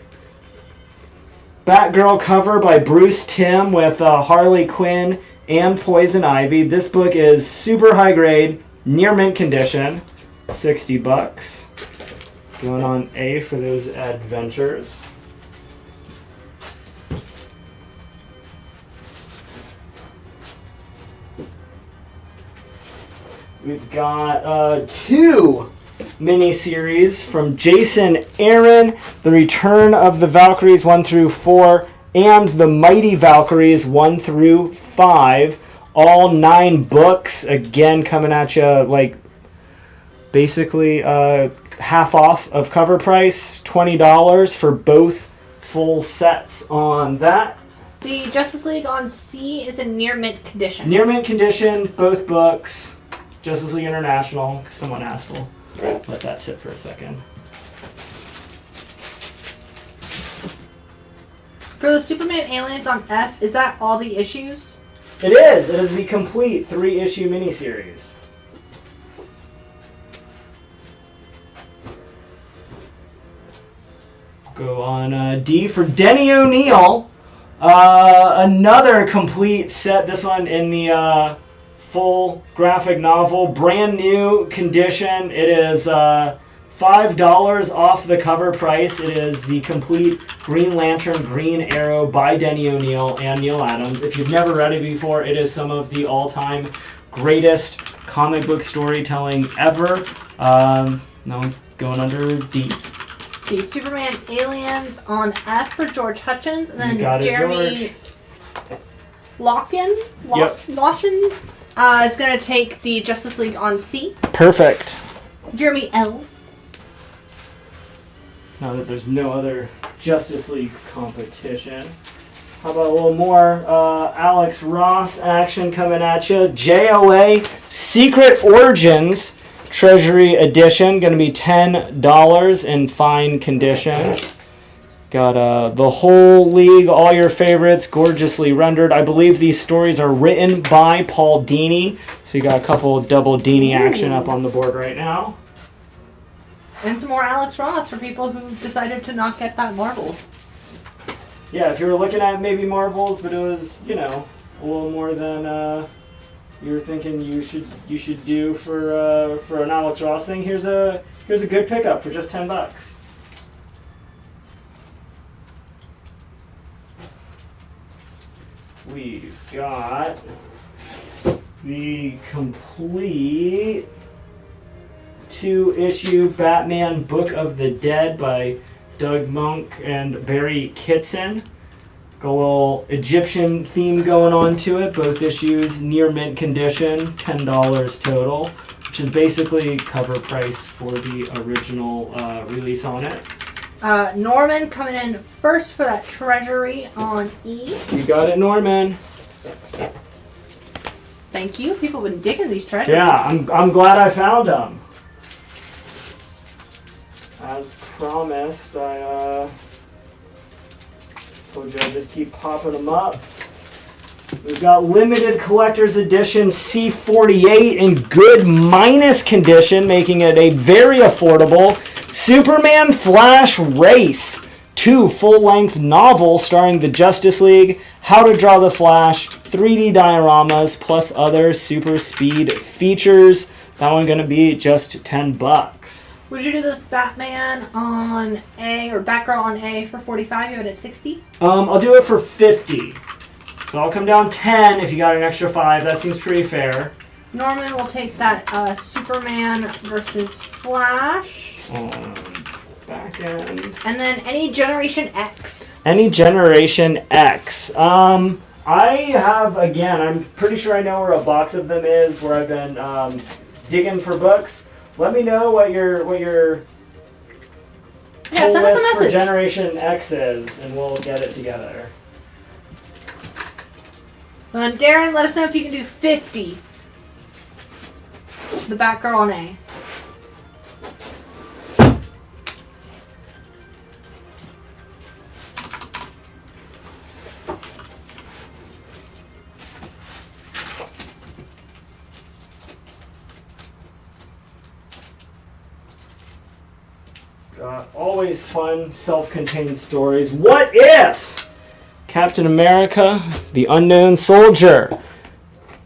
Batgirl cover by Bruce Timm with Harley Quinn and Poison Ivy. This book is super high grade, near mint condition, $60. Going on A for those adventures. We've got 2 miniseries from Jason Aaron, The Return of the Valkyries 1 through 4, and The Mighty Valkyries 1 through 5. All 9 books, again coming at you basically half off of cover price, $20 for both full sets on that. The Justice League on C is in near mint condition. Near mint condition, both books. Justice League International, because someone asked. We'll let that sit for a second. For the Superman Aliens on F, is that all the issues? It is. It is the complete 3-issue miniseries. Go on D for Denny O'Neil. Another complete set. This one in the full graphic novel, brand new condition. It is $5 off the cover price. It is the complete Green Lantern Green Arrow by Denny O'Neil and Neil Adams. If you've never read it before, it is some of the all-time greatest comic book storytelling ever. That one's going under D. The Superman Aliens on F for George Hutchins, and then got it, Jeremy George. Lawson is going to take the Justice League on C. Perfect. Jeremy L. Now that there's no other Justice League competition. How about a little more Alex Ross action coming at you? JLA Secret Origins Treasury Edition. Going to be $10 in fine condition. Got the whole league, all your favorites, gorgeously rendered. I believe these stories are written by Paul Dini. So you got a couple double Dini action up on the board right now. And some more Alex Ross for people who decided to not get that Marvels. Yeah, if you were looking at maybe Marvels, but it was, a little more than you were thinking you should do for an Alex Ross thing, here's a good pickup for just $10. We've got the complete 2-issue Batman Book of the Dead by Doug Monk and Barry Kitson. Got a little Egyptian theme going on to it. Both issues near mint condition, $10 total, which is basically cover price for the original release on it. Norman coming in first for that Treasury on E. You got it, Norman. Thank you. People have been digging these treasures. Yeah, I'm glad I found them. As promised, I told you I'd just keep popping them up. We've got limited collector's edition C48 in good minus condition, making it a very affordable Superman Flash Race. 2 full-length novels starring the Justice League, How to Draw the Flash, 3D dioramas, plus other super speed features. That one going to be just $10. Would you do this Batman on A or Batgirl on A for 45? You have it at 60? I'll do it for 50. So I'll come down 10 if you got an extra 5. That seems pretty fair. Norman will take that Superman versus Flash. Back end. And then any Generation X. Any Generation X. I have, again, I'm pretty sure I know where a box of them is, where I've been digging for books. Let me know what your send us a list for message. Generation X is, and we'll get it together. Darren, let us know if you can do 50. The Batgirl on A. Always fun, self-contained stories. What if Captain America, the Unknown Soldier?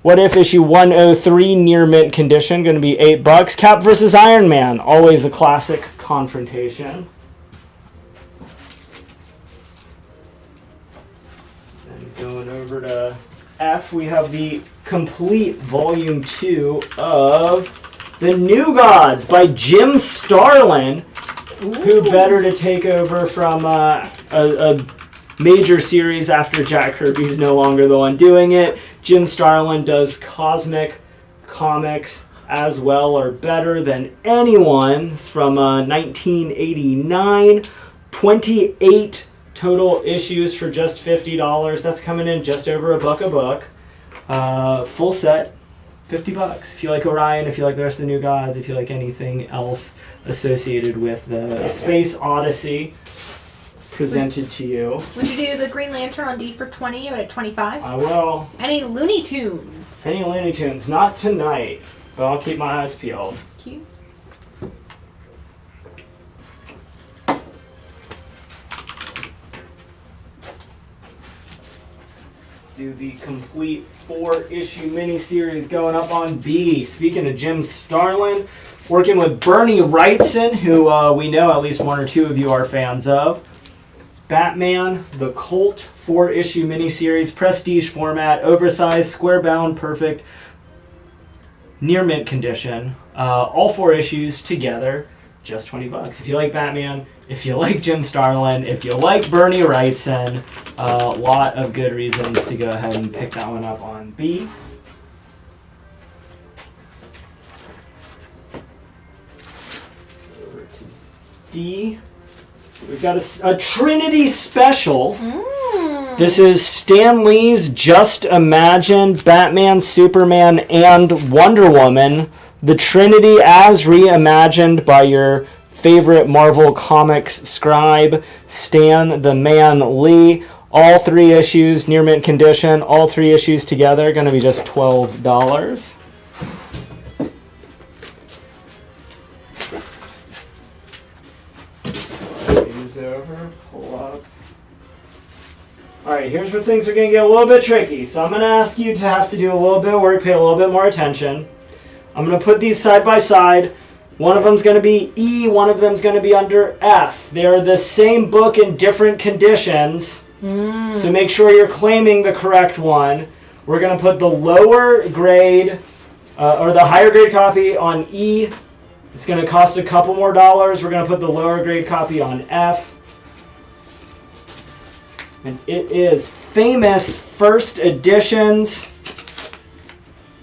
What if issue 103 near mint condition, going to be $8. Cap versus Iron Man, always a classic confrontation. And going over to F, we have the complete volume 2 of The New Gods by Jim Starlin. Who better to take over from a major series after Jack Kirby's no longer the one doing it? Jim Starlin does cosmic comics as well or better than anyone. It's from 1989. 28 total issues for just $50. That's coming in just over $1 a book. Full set. $50. If you like Orion, if you like the rest of the New Gods, if you like anything else associated with the Space Odyssey presented to you. Would you do the Green Lantern on D for 20 or at 25? I will. Any Looney Tunes? Any Looney Tunes? Not tonight, but I'll keep my eyes peeled. Cute. Do the complete 4-issue miniseries going up on B. Speaking of Jim Starlin, working with Bernie Wrightson, who we know at least one or two of you are fans of. Batman, the Cult 4-issue miniseries, prestige format, oversized, square-bound, perfect, near mint condition. All 4 issues together, just $20. If you like Batman, if you like Jim Starlin, if you like Bernie Wrightson, a lot of good reasons to go ahead and pick that one up on B. Over to D. We've got a Trinity special. This is Stan Lee's Just Imagine, Batman, Superman, and Wonder Woman. The Trinity as reimagined by your favorite Marvel Comics scribe, Stan the Man Lee. All 3 issues, near mint condition. All 3 issues together, going to be just $12. These over, pull up. Alright, here's where things are going to get a little bit tricky. So I'm going to ask you to have to do a little bit of work, pay a little bit more attention. I'm going to put these side by side. One of them's going to be E, one of them's going to be under F. They're the same book in different conditions. So make sure you're claiming the correct one. We're going to put the lower grade, or the higher grade copy on E. It's going to cost a couple more dollars. We're going to put the lower grade copy on F. And it is Famous First Editions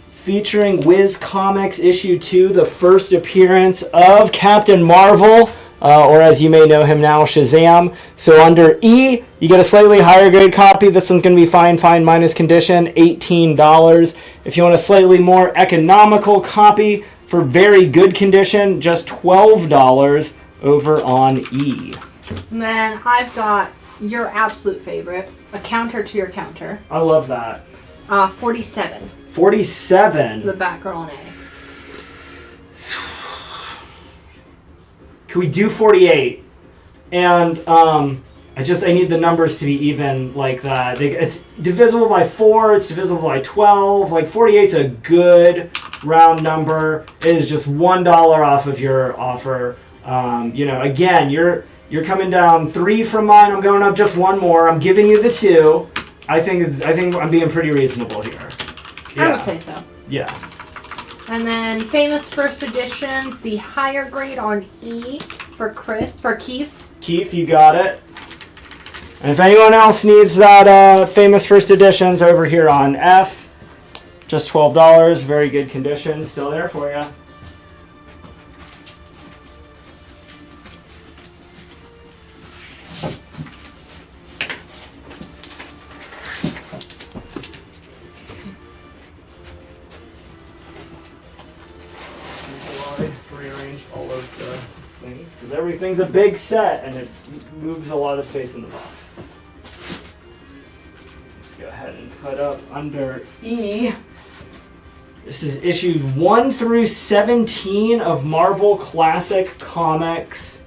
featuring Wiz Comics issue 2, the first appearance of Captain Marvel, or as you may know him now, Shazam. So under E, you get a slightly higher grade copy. This one's going to be fine minus condition, $18. If you want a slightly more economical copy for very good condition, just $12 over on E. And then I've got your absolute favorite, a counter to your counter. I love that. 47. 47. The Batgirl on A. Can we do 48? And I need the numbers to be even like that. It's divisible by 4, it's divisible by 12. Like 48's a good round number. It is just $1 off of your offer. Again, you're coming down 3 from mine. I'm going up just 1 more. I'm giving you the 2. I think I'm being pretty reasonable here. Yeah. I would say so. Yeah. And then Famous First Editions, the higher grade on E for Keith. Keith, you got it. And if anyone else needs that Famous First Editions, over here on F, just $12. Very good condition. Still there for you. Because everything's a big set and it moves a lot of space in the boxes. Let's go ahead and put up under E. This is issues 1 through 17 of Marvel Classic Comics.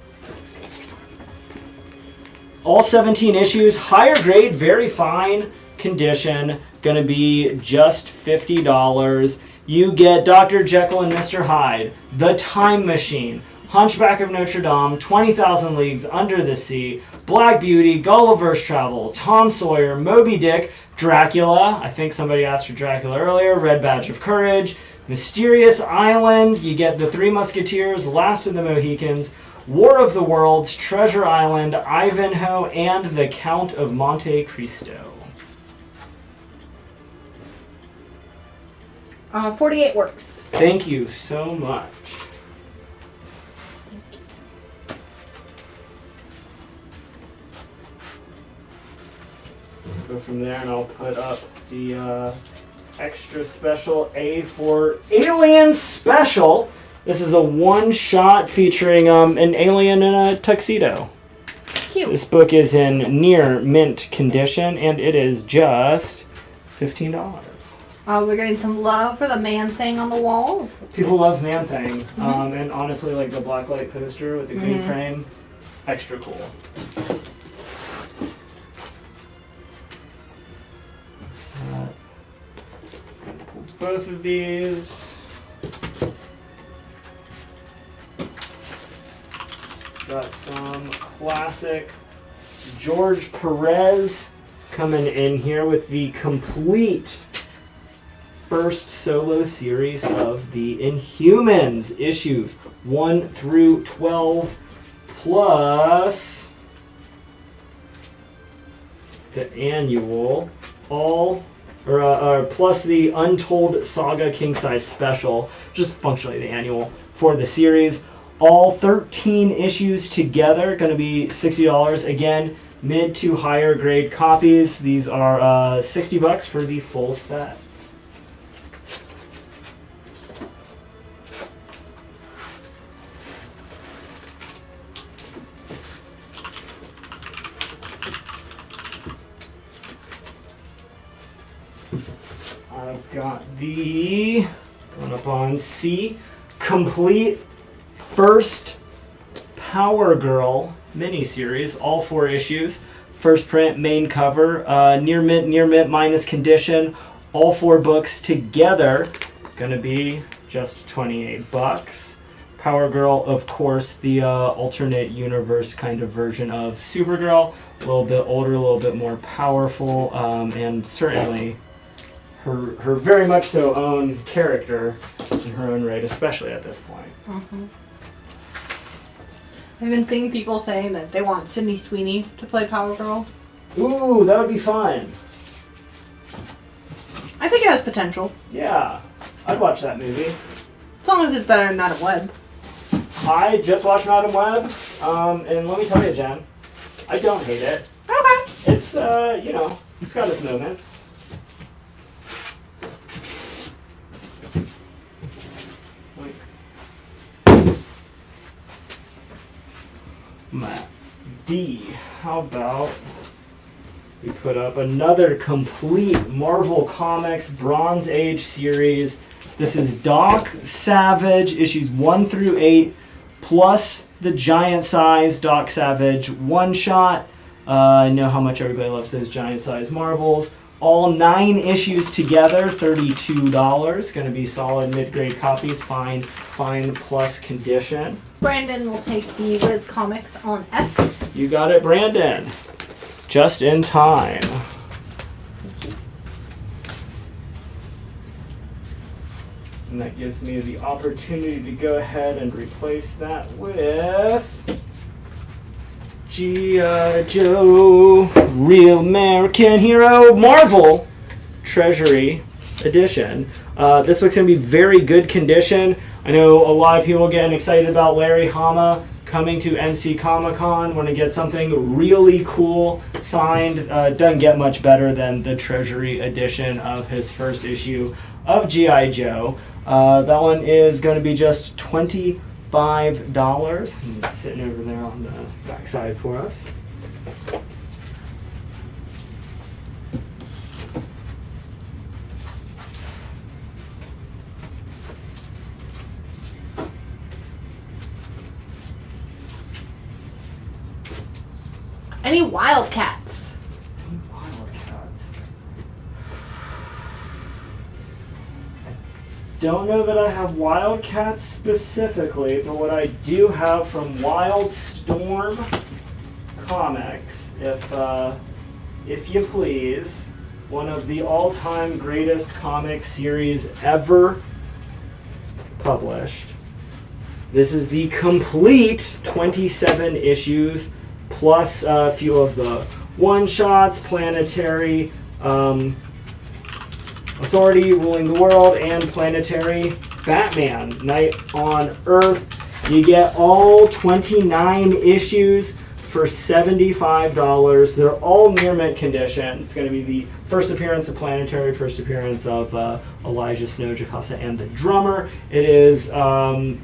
All 17 issues, higher grade, very fine condition, gonna be just $50. You get Dr. Jekyll and Mr. Hyde, The Time Machine, Hunchback of Notre Dame, 20,000 Leagues Under the Sea, Black Beauty, Gulliver's Travels, Tom Sawyer, Moby Dick, Dracula, I think somebody asked for Dracula earlier, Red Badge of Courage, Mysterious Island, you get The Three Musketeers, Last of the Mohicans, War of the Worlds, Treasure Island, Ivanhoe, and The Count of Monte Cristo. 48 works. Thank you so much. Go from there and I'll put up the extra special A for Alien Special. This is a one-shot featuring an alien in a tuxedo. Cute. This book is in near mint condition and it is just $15. We're getting some love for the Man-Thing on the wall. People love Man-Thing. And honestly, like the blacklight poster with the green frame, extra cool. Let's pull both of these. Got some classic George Perez coming in here with the complete first solo series of the Inhumans, issues 1 through 12, plus the annual, plus the Untold Saga King Size Special, just functionally the annual for the series. All 13 issues together, going to be $60. Again, mid to higher grade copies. These are $60 for the full set. I've got the, going up on C, complete first Power Girl miniseries, all 4 issues. First print, main cover, near mint minus condition. All 4 books together, gonna be just $28. Power Girl, of course, the alternate universe kind of version of Supergirl. A little bit older, a little bit more powerful, and certainly her very much so own character in her own right, especially at this point. Mm-hmm. I've been seeing people saying that they want Sydney Sweeney to play Power Girl. Ooh, that would be fun. I think it has potential. Yeah, I'd watch that movie. As long as it's better than Madam Web. I just watched Madam Web, and let me tell you, Jen, I don't hate it. Okay. It's, you know, it's got its moments. Matt D, how about we put up another complete Marvel Comics Bronze Age series. This is Doc Savage, issues 1 through 8, plus the giant size Doc Savage one-shot. I know how much everybody loves those giant size Marvels. All 9 issues together, $32. Going to be solid mid-grade copies, fine plus condition. Brandon will take the Wiz Comics on F. You got it, Brandon. Just in time. And that gives me the opportunity to go ahead and replace that with G.I. Joe Real American Hero Marvel Treasury Edition. This book's going to be very good condition. I know a lot of people getting excited about Larry Hama coming to NC Comic Con. Want to get something really cool signed. Doesn't get much better than the Treasury Edition of his first issue of G.I. Joe. That one is going to be just $25. He's sitting over there on the back side for us. Any Wildcats? Don't know that I have Wildcats specifically, but what I do have from Wildstorm Comics, if you please, one of the all-time greatest comic series ever published. This is the complete 27 issues, plus a few of the one-shots, Planetary, Authority Ruling the World, and Planetary Batman, Night on Earth. You get all 29 issues for $75. They're all near mint condition. It's going to be the first appearance of Planetary, first appearance of Elijah Snow, Jocasta, and the Drummer. It is an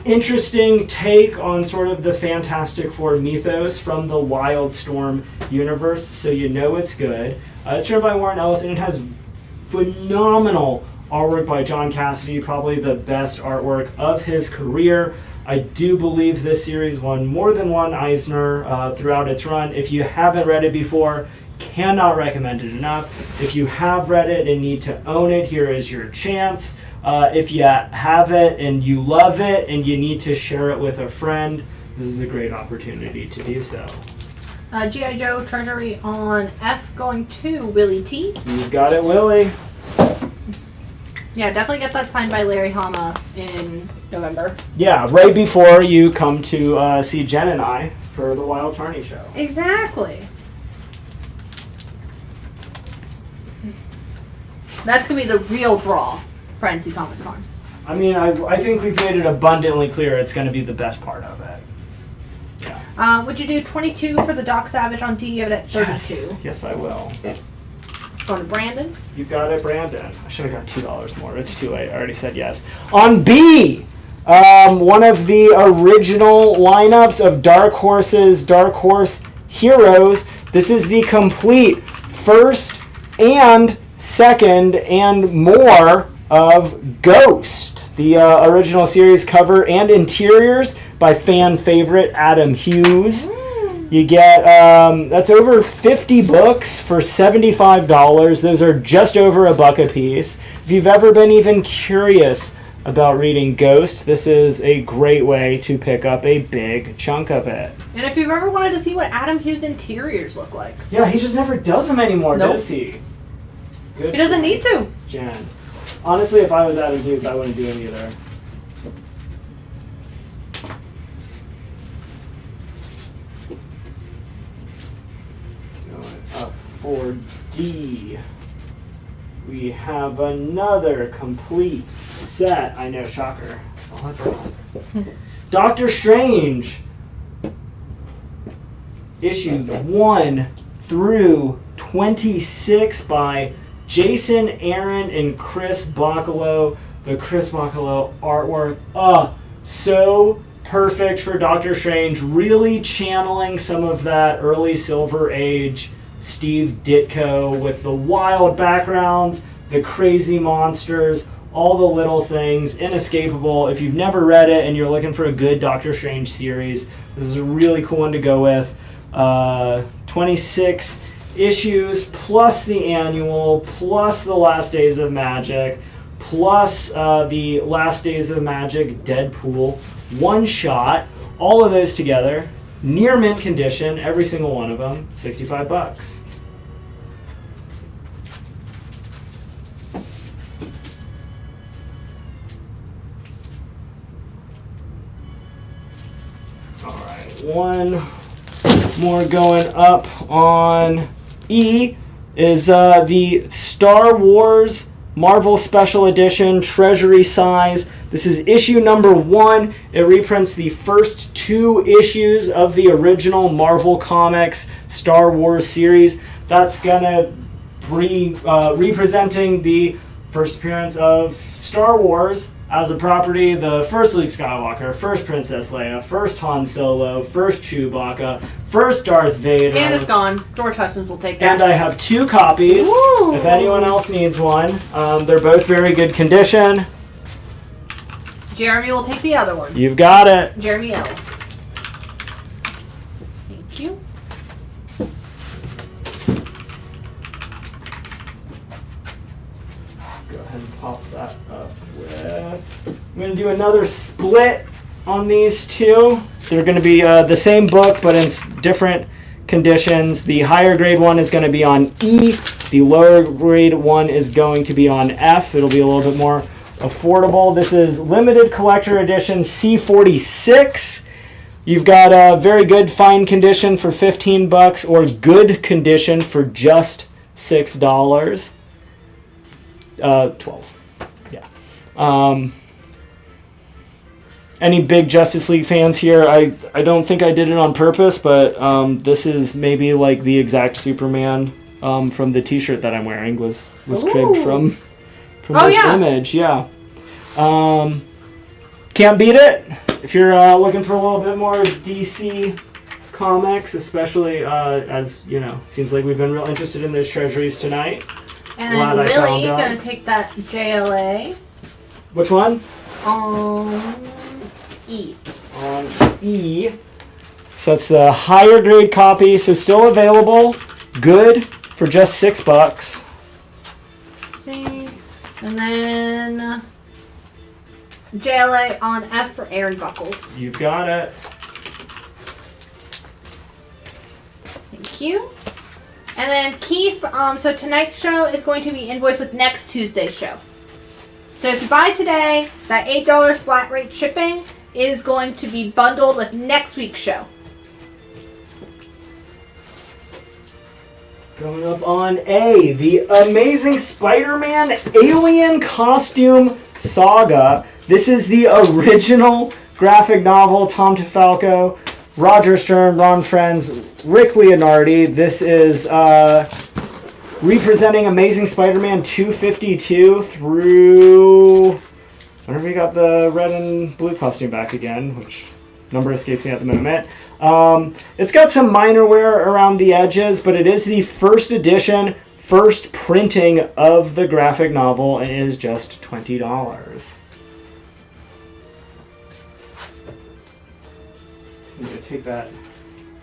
interesting take on sort of the Fantastic Four mythos from the Wildstorm universe, so you know it's good. It's written by Warren Ellis, and it has phenomenal artwork by John Cassidy, probably the best artwork of his career. I do believe this series won more than one Eisner throughout its run. If you haven't read it before, cannot recommend it enough. If you have read it and need to own it, here is your chance. If you have it and you love it and you need to share it with a friend, this is a great opportunity to do so. G.I. Joe Treasury on F going to Willie T. You got it, Willie. Yeah, definitely get that signed by Larry Hama in November. Yeah, right before you come to see Jen and I for the Wild Tarny show. Exactly. That's going to be the real draw for NC Comic Con. I mean, I think we've made it abundantly clear it's going to be the best part of it. Yeah. Would you do 22 for the Doc Savage on D? You have it at 32. Yes, I will. Going to Brandon. You got it, Brandon. I should have got $2 more. It's too late. I already said yes. On B, one of the original lineups of Dark Horse's Dark Horse Heroes. This is the complete first and second and more of Ghost, the original series cover and interiors by fan favorite Adam Hughes. You get, that's over 50 books for $75. Those are just over $1 a piece. If you've ever been even curious about reading Ghost, this is a great way to pick up a big chunk of it. And if you've ever wanted to see what Adam Hughes interiors look like. Yeah, he just never does them anymore, Nope. does he? Good. He doesn't need to. Jen. Honestly, if I was Adam Hughes, I wouldn't do it either. Going up for D. We have another complete set. I know, shocker. That's all I brought. Doctor Strange. Issues 1 through 26 by Jason Aaron and Chris Bacalo. The Chris Bacalo artwork. So perfect for Doctor Strange. Really channeling some of that early Silver Age Steve Ditko with the wild backgrounds, the crazy monsters, all the little things, inescapable. If you've never read it and you're looking for a good Doctor Strange series, this is a really cool one to go with. 26 issues, plus the annual, plus the Last Days of Magic, plus the Last Days of Magic Deadpool one shot. All of those together, near mint condition, every single one of them, $65. All right, one more going up on E is the Star Wars Marvel Special Edition Treasury Size. This is issue number 1. It reprints the first 2 issues of the original Marvel Comics Star Wars series. That's gonna be representing the first appearance of Star Wars as a property, the first Luke Skywalker, first Princess Leia, first Han Solo, first Chewbacca, first Darth Vader. And it's gone. George Hutchins will take that. And I have 2 copies, Woo! If anyone else needs one. They're both very good condition. Jeremy will take the other one. You've got it. Jeremy L. Thank you. Go ahead and pop that up with... I'm going to do another split on these 2. They're going to be the same book, but in different conditions. The higher grade one is going to be on E. The lower grade one is going to be on F. It'll be a little bit more affordable. This is limited collector edition C46. You've got a very good fine condition for $15 or good condition for just $6. 12. Yeah. Any big Justice League fans here? I don't think I did it on purpose, but this is maybe like the exact Superman from the t-shirt that I'm wearing was cribbed from this image. Yeah. Can't beat it. If you're looking for a little bit more DC comics, especially as you know, seems like we've been real interested in those treasuries tonight. And then Lily gonna take that JLA. Which one? E. On E. So it's the higher grade copy, so still available, good for just $6. See, and then JLA on F for Aaron Buckles. You've got it. Thank you. And then Keith, so tonight's show is going to be invoiced with next Tuesday's show. So if you buy today, that $8 flat rate shipping is going to be bundled with next week's show. Going up on A, the Amazing Spider-Man Alien Costume Saga. This is the original graphic novel, Tom DeFalco, Roger Stern, Ron Frenz, Rick Leonardi. This is representing Amazing Spider-Man 252 through whenever we got the red and blue costume back again, which number escapes me at the moment. It's got some minor wear around the edges, but it is the first edition, first printing of the graphic novel, and it is just $20. I'm going to take that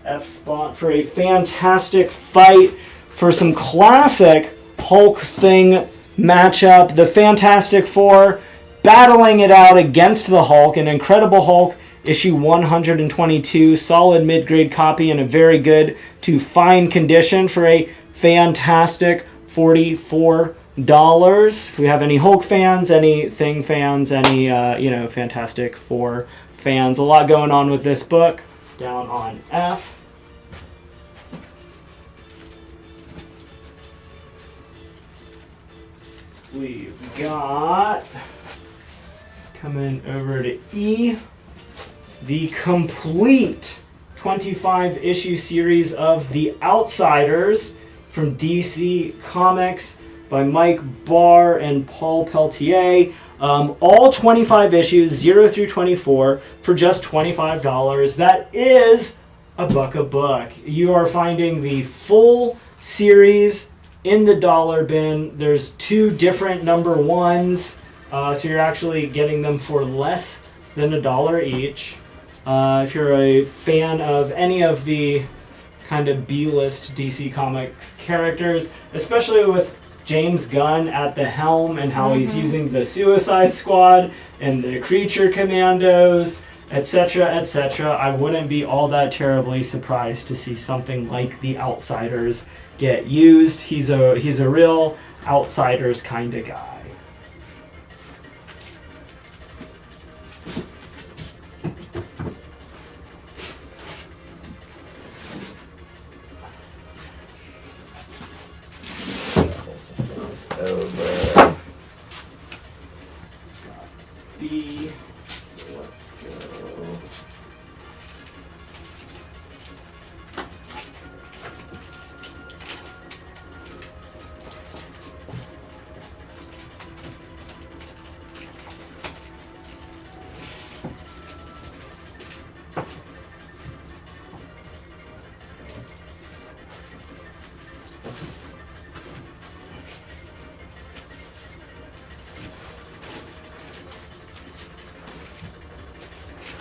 F spot for a fantastic fight for some classic Hulk thing matchup. The Fantastic Four battling it out against the Hulk. An Incredible Hulk issue 122, solid mid-grade copy in a very good to fine condition for a fantastic $44. If we have any Hulk fans, any Thing fans, any Fantastic Four fans, a lot going on with this book. Down on F. We've got, coming over to E, the complete 25 issue series of The Outsiders from DC Comics by Mike Barr and Paul Peltier. All 25 issues, 0 through 24, for just $25. That is $1 a book. You are finding the full series in the dollar bin. There's 2 different number 1s, so you're actually getting them for less than $1 each. If you're a fan of any of the kind of B-list DC Comics characters, especially with James Gunn at the helm and how he's using the Suicide Squad and the Creature Commandos, etc., etc., I wouldn't be all that terribly surprised to see something like The Outsiders get used. He's a real Outsiders kind of guy. Over. B. Let's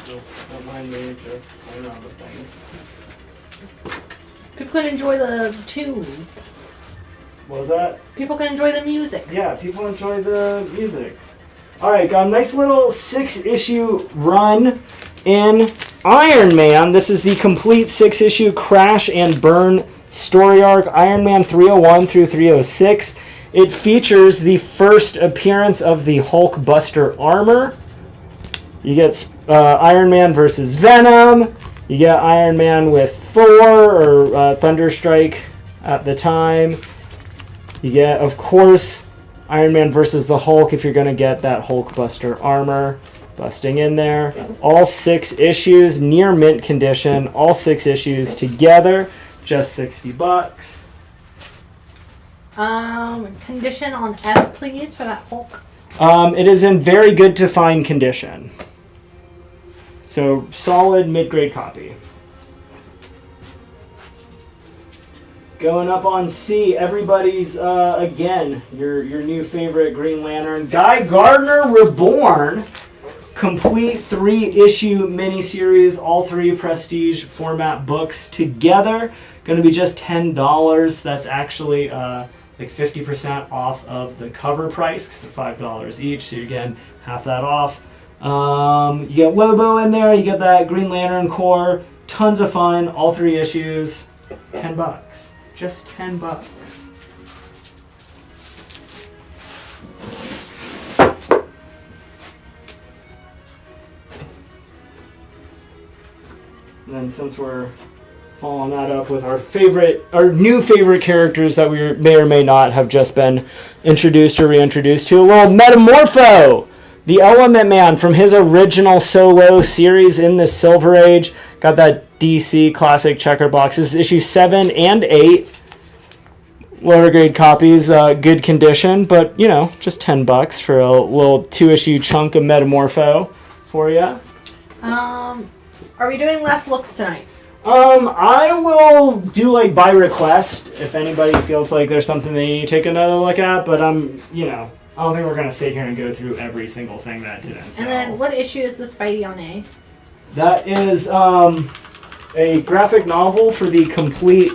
go. Don't mind me just playing all the things. People can enjoy the tunes. What was that? People can enjoy the music. Yeah, people enjoy the music. Alright, got a nice little 6-issue run in Iron Man. This is the complete 6-issue Crash and Burn story arc, Iron Man 301 through 306. It features the first appearance of the Hulk Buster armor. You get Iron Man versus Venom. You get Iron Man with Thor or Thunderstrike at the time. You get, of course, Iron Man versus the Hulk if you're going to get that Hulk Buster armor busting in there. All 6 issues, near mint condition. All 6 issues together, just $60. Condition on F, please, for that Hulk. It is in very good to fine condition. So, solid mid-grade copy. Going up on C, everybody's, again, your new favorite Green Lantern, Guy Gardner Reborn. Complete 3-issue miniseries, all 3 prestige format books together. Going to be just $10. That's actually like 50% off of the cover price, because they're $5 each, so you're getting half that off. You get Lobo in there, you get that Green Lantern Corps, tons of fun, all 3 issues, $10. Just $10. And then since we're following that up with our new favorite characters that we may or may not have just been introduced or reintroduced to, a little Metamorpho! The Element Man from his original solo series in the Silver Age. Got that DC classic checker box. This is issue 7 and 8. Lower grade copies, good condition, but just $10 for a little 2-issue chunk of Metamorpho for you. Are we doing last looks tonight? I will do by request if anybody feels like there's something they need to take another look at, but I don't think we're going to sit here and go through every single thing that didn't sell. And then what issue is the Spidey on A? That is a graphic novel for the complete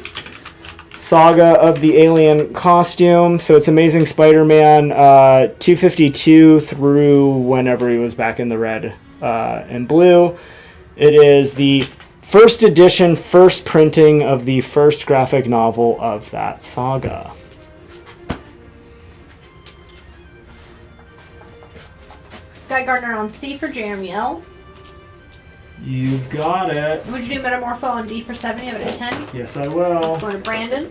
saga of the alien costume. So it's Amazing Spider-Man 252 through whenever he was back in the red and blue. It is the first edition, first printing of the first graphic novel of that saga. Guy Gardner on C for Jeremy L. You've got it. Would you do Metamorpho on D for 70 out of 10? Yes, I will. Let's go to Brandon.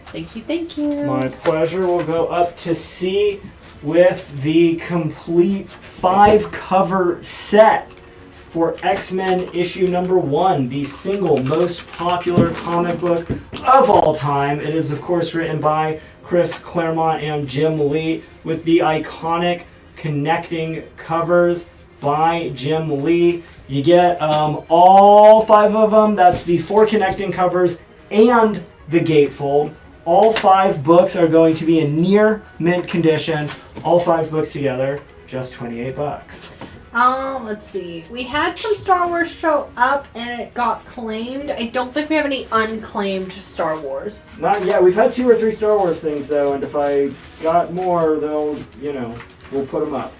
Thank you, thank you. My pleasure. We'll go up to C with the complete 5-cover set for X-Men issue number 1, the single most popular comic book of all time. It is, of course, written by Chris Claremont and Jim Lee with the iconic connecting covers by Jim Lee. You get all 5 of them. That's the 4 connecting covers and the gatefold. All 5 books are going to be in near mint condition. All 5 books together, just $28. Let's see. We had some Star Wars show up and it got claimed. I don't think we have any unclaimed Star Wars. Not yet. We've had 2 or 3 Star Wars things though, and if I got more, they'll, we'll put them up.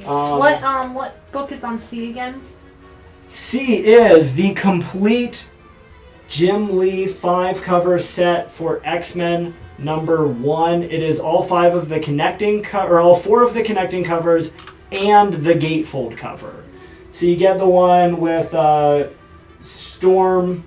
What book is on C again? C is the complete Jim Lee 5-cover set for X-Men number 1. It is all 5 of the connecting all 4 of the connecting covers and the gatefold cover. So you get the one with Storm,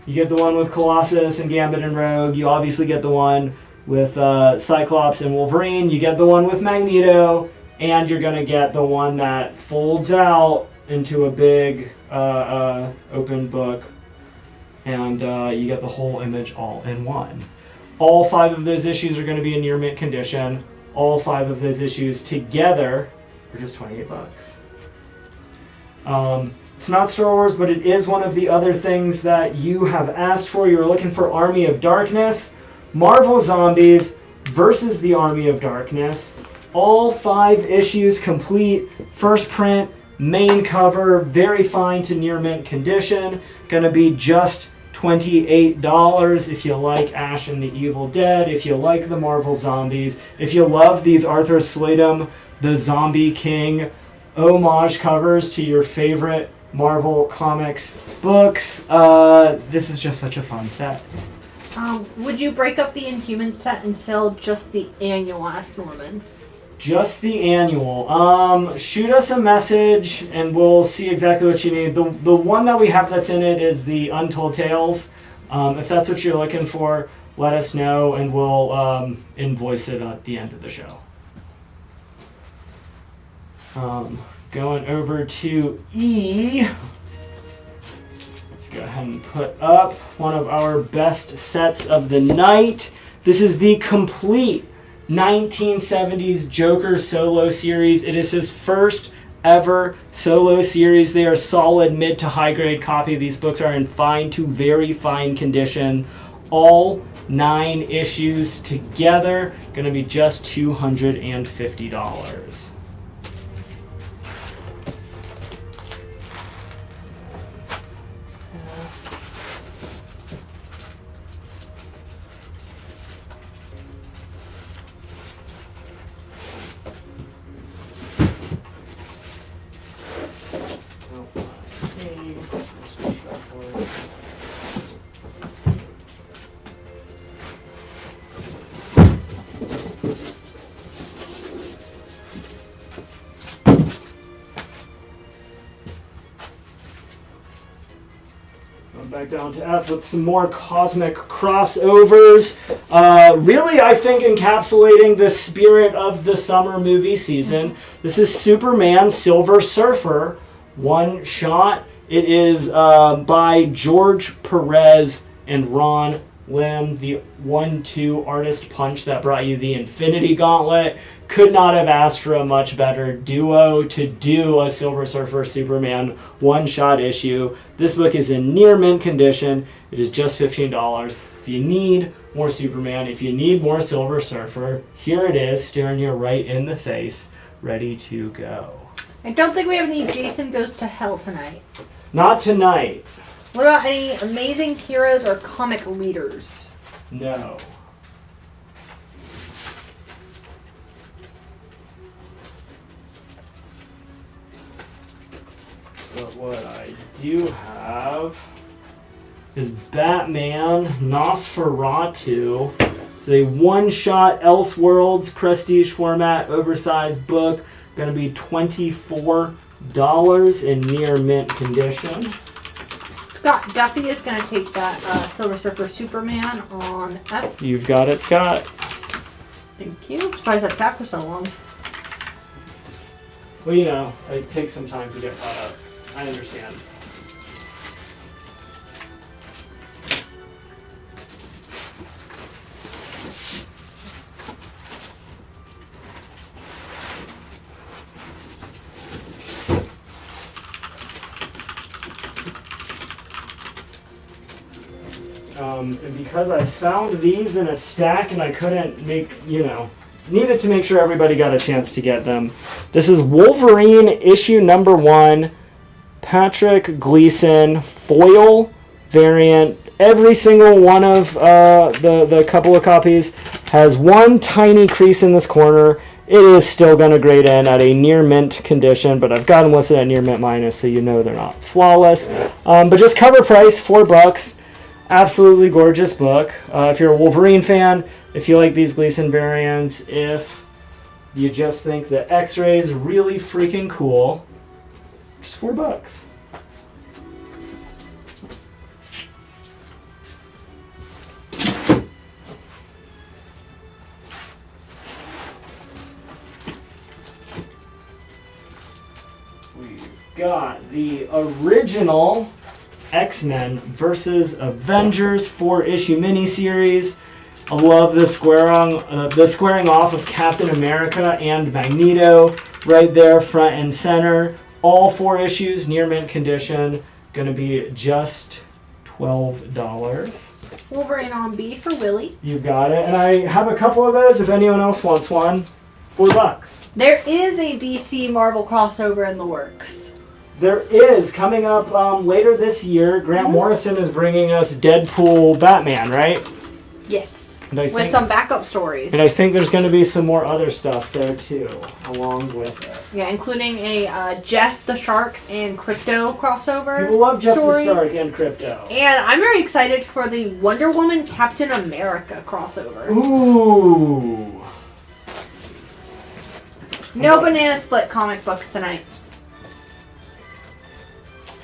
you get the one with Colossus and Gambit and Rogue, you obviously get the one with Cyclops and Wolverine, you get the one with Magneto, and you're going to get the one that folds out into a big open book, and you get the whole image all in one. All 5 of those issues are going to be in near mint condition. All 5 of those issues together are just $28. It's not Star Wars, but it is one of the other things that you have asked for. You were looking for Army of Darkness, Marvel Zombies versus the Army of Darkness. All 5 issues complete, first print, main cover, very fine to near mint condition. Gonna be just $28 if you like Ash and the Evil Dead, if you like the Marvel Zombies, if you love these Arthur Swedem, the Zombie King homage covers to your favorite Marvel Comics books. This is just such a fun set. Would you break up the Inhuman set and sell just the annual? Asked Norman. Just the annual. Shoot us a message and we'll see exactly what you need. The one that we have that's in it is the Untold Tales. If that's what you're looking for, let us know and we'll invoice it at the end of the show. Going over to E. Let's go ahead and put up one of our best sets of the night. This is the complete 1970s Joker solo series. It is his first ever solo series. They are solid mid to high grade copy. These books are in fine to very fine condition. All 9 issues together, gonna be just $250. Back down to F with some more cosmic crossovers. Really, I think encapsulating the spirit of the summer movie season. This is Superman Silver Surfer, one shot. It is by George Perez and Ron Lim, the 1-2 artist punch that brought you the Infinity Gauntlet. Could not have asked for a much better duo to do a Silver Surfer Superman one-shot issue. This book is in near mint condition. It is just $15. If you need more Superman, if you need more Silver Surfer, here it is, staring you right in the face, ready to go. I don't think we have any Jason Goes to Hell tonight. Not tonight. What about any Amazing Heroes or comic readers? No. But what I do have is Batman Nosferatu. It's a one-shot Elseworlds prestige format, oversized book. Going to be $24 in near mint condition. Scott Duffy is going to take that Silver Surfer Superman on up. You've got it, Scott. Thank you. Surprised that sat for so long. Well, you know, it takes some time to get caught up. I understand. And because I found these in a stack and I couldn't make, needed to make sure everybody got a chance to get them. This is Wolverine issue number 1, Patrick Gleason foil variant. Every single one of the couple of copies has one tiny crease in this corner. It is still going to grade in at a near mint condition, but I've got them listed at near mint minus, so you know they're not flawless. But just cover price, $4. Absolutely gorgeous book. If you're a Wolverine fan, if you like these Gleason variants, if you just think the X-ray is really freaking cool, just $4. We've got the original X-Men versus Avengers 4-issue miniseries. I love the squaring off of Captain America and Magneto right there, front and center. All 4 issues, near mint condition. Going to be just $12. Wolverine on B for Willie. You've got it. And I have a couple of those if anyone else wants one. $4. There is a DC Marvel crossover in the works. There is, coming up later this year. Grant Morrison is bringing us Deadpool Batman, right? Yes. With some backup stories. And I think there's going to be some more other stuff there too, along with it. Yeah, including a Jeff the Shark and Crypto crossover. People love Jeff story. the Shark and Crypto. And I'm very excited for the Wonder Woman Captain America crossover. Ooh. No banana split comic books tonight.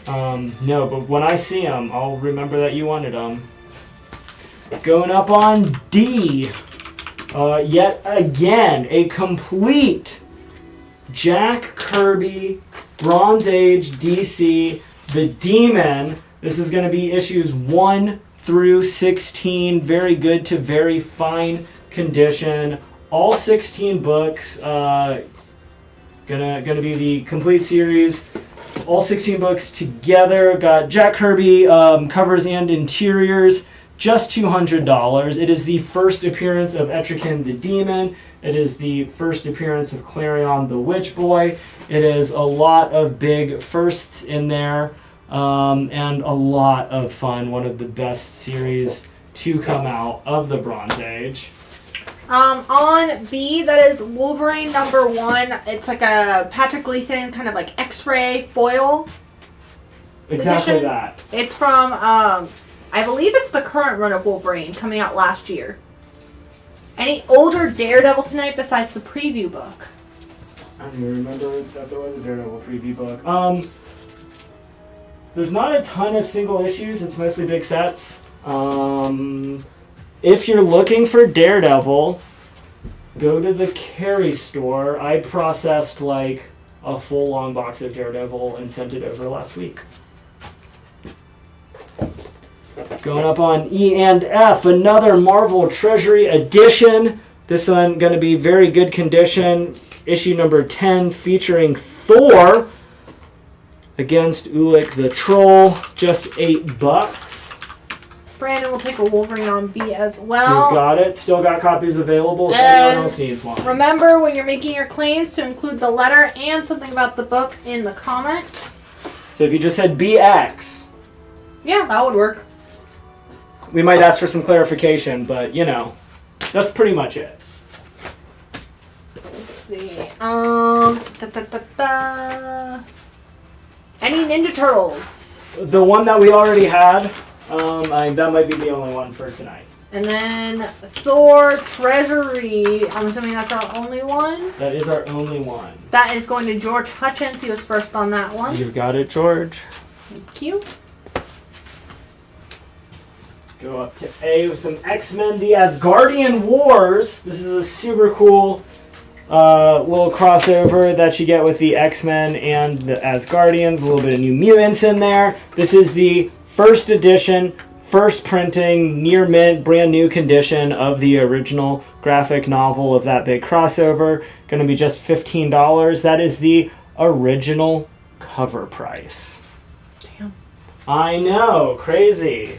No, but when I see them, I'll remember that you wanted them. Going up on D. Yet again, a complete Jack Kirby Bronze Age DC The Demon. This is going to be issues 1 through 16. Very good to very fine condition. All 16 books. Gonna be the complete series. All 16 books together. Got Jack Kirby covers and interiors. Just $200. It is the first appearance of Etrigan the Demon. It is the first appearance of Clarion the Witch Boy. It is a lot of big firsts in there, and a lot of fun. One of the best series to come out of the Bronze Age. On B, that is Wolverine number 1. It's like a Patrick Gleason kind of like X-ray foil. Exactly edition. that. It's from, I believe it's the current run of Wolverine coming out last year. Any older Daredevil tonight besides the preview book? I don't even remember that there was a Daredevil preview book. There's not a ton of single issues. It's mostly big sets. If you're looking for Daredevil, go to the Carey store. I processed like a full long box of Daredevil and sent it over last week. Going up on E and F, another Marvel Treasury edition. This one going to be very good condition. Issue number 10 featuring Thor against Ulik the Troll. Just $8. Brandon will take a Wolverine on B as well. You've got it. Still got copies available if anyone else needs one. Remember, when you're making your claims, to include the letter and something about the book in the comment. So if you just said BX, yeah, that would work. We might ask for some clarification, but that's pretty much it. Let's see. Any Ninja Turtles? The one that we already had. That might be the only one for tonight. And then Thor Treasury. I'm assuming that's our only one. That is our only one. That is going to George Hutchins. He was first on that one. You've got it, George. Thank you. Go up to A with some X-Men The Asgardian Wars. This is a super cool little crossover that you get with the X-Men and the Asgardians. A little bit of New Mutants in there. This is the first edition, first printing, near mint, brand new condition of the original graphic novel of that big crossover. Going to be just $15. That is the original cover price. Damn. I know, crazy.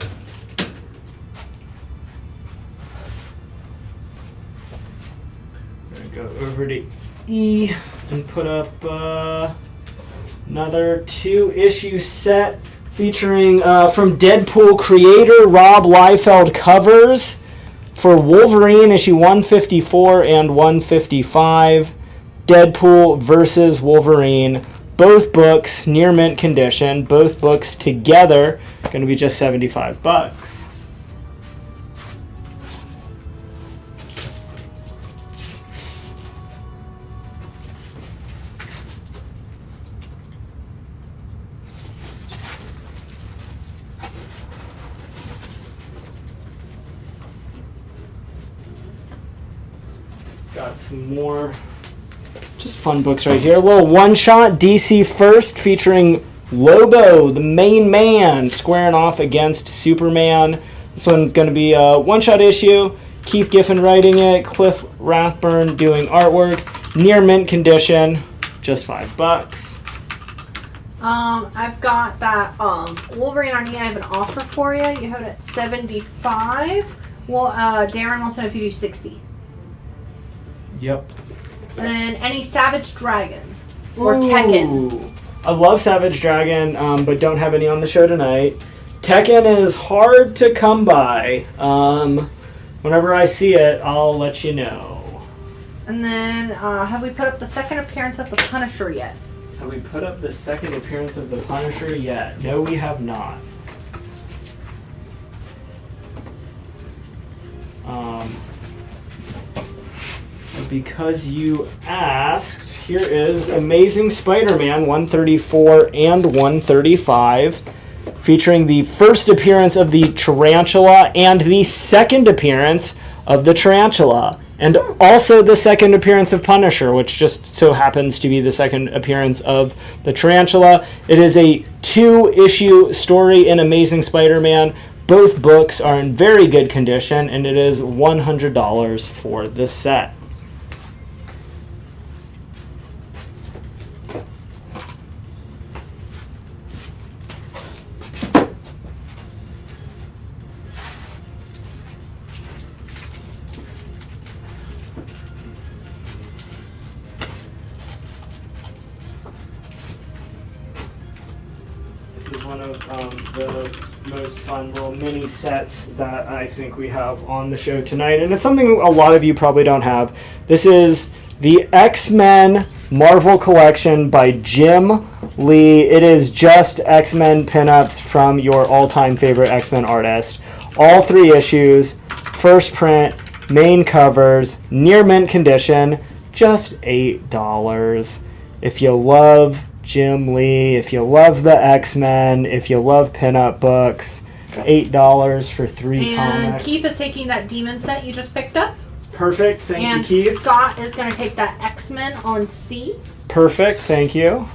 Go over to E and put up another 2-issue set featuring from Deadpool creator Rob Liefeld covers for Wolverine issue 154 and 155. Deadpool versus Wolverine. Both books near mint condition. Both books together going to be just $75. Got some more just fun books right here. A little one-shot DC First featuring Lobo, the main man, squaring off against Superman. This one's going to be a one-shot issue. Keith Giffen writing it, Cliff Rathburn doing artwork. Near mint condition, just $5. I've got that Wolverine on E. I have an offer for you. You have it at 75. Well, Darren wants to know if you do 60. Yep. And then any Savage Dragon or Tekken. I love Savage Dragon, but don't have any on the show tonight. Tekken is hard to come by. Whenever I see it, I'll let you know. And then, have we put up the second appearance of the Punisher yet? Have we put up the second appearance of the Punisher yet? No, we have not. Because you asked, here is Amazing Spider-Man 134 and 135, featuring the first appearance of the Tarantula and the second appearance of the Tarantula, and also the second appearance of Punisher, which just so happens to be the second appearance of the Tarantula. It is a 2-issue story in Amazing Spider-Man. Both books are in very good condition, and it is $100 for this set. This is one of the most fun little mini sets that I think we have on the show tonight, and it's something a lot of you probably don't have. This is the X-Men Marvel Collection by Jim Lee. It is just X-Men pinups from your all-time favorite X-Men artist. All 3 issues, first print, main covers, near mint condition, just $8. If you love Jim Lee, if you love the X-Men, if you love pinup books, $8 for 3 comics. And Keith is taking that Demon set you just picked up. Perfect, thank you, Keith. And Scott is going to take that X-Men on C. Perfect, thank you.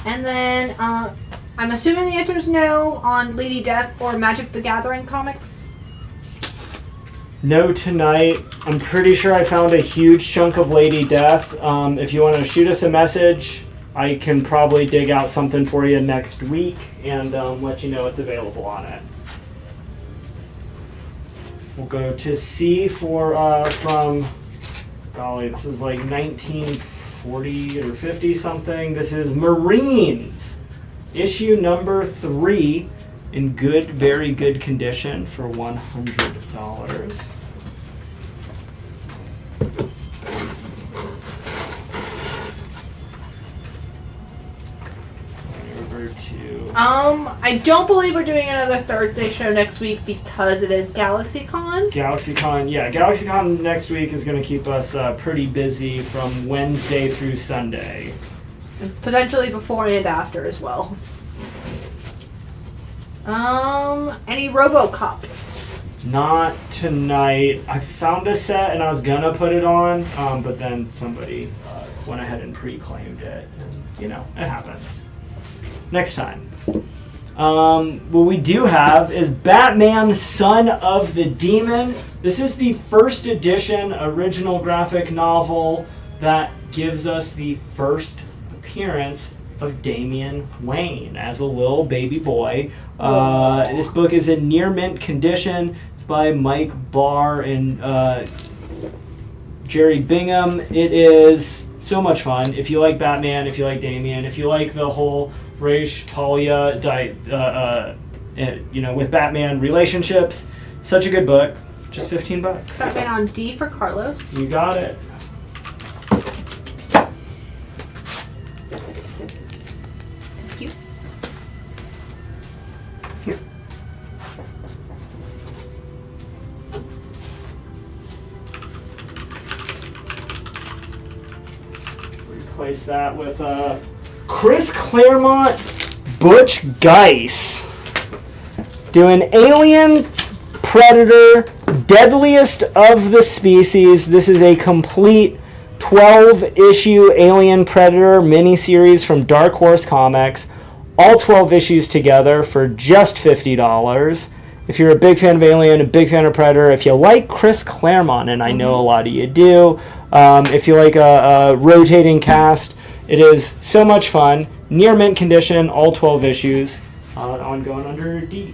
And then, I'm assuming the answer is no on Lady Death or Magic the Gathering comics. No tonight. I'm pretty sure I found a huge chunk of Lady Death. If you want to shoot us a message, I can probably dig out something for you next week and let you know it's available on it. We'll go to C for from, golly, this is like 1940 or 50 something. This is Marines, issue number 3, in good, very good condition for $100. Over to... I don't believe we're doing another Thursday show next week because it is GalaxyCon. GalaxyCon, yeah. GalaxyCon next week is going to keep us pretty busy from Wednesday through Sunday. And potentially before and after as well. Any RoboCop? Not tonight. I found a set and I was gonna put it on, but then somebody went ahead and pre-claimed it. And, you know, it happens. Next time. What we do have is Batman Son of the Demon. This is the first edition original graphic novel that gives us the first appearance of Damian Wayne as a little baby boy. This book is in near mint condition. It's by Mike Barr and Jerry Bingham. It is so much fun. If you like Batman, if you like Damian, if you like the whole Raish Talia, with Batman relationships, such a good book. Just $15. Batman on D for Carlos. You got it. Thank you. Replace that with Chris Claremont, Butch Geis, doing Alien, Predator, Deadliest of the Species. This is a complete 12-issue Alien Predator miniseries from Dark Horse Comics. All 12 issues together for just $50. If you're a big fan of Alien, a big fan of Predator, if you like Chris Claremont, and I know a lot of you do, if you like a rotating cast, it is so much fun. Near mint condition, all 12 issues, ongoing under D.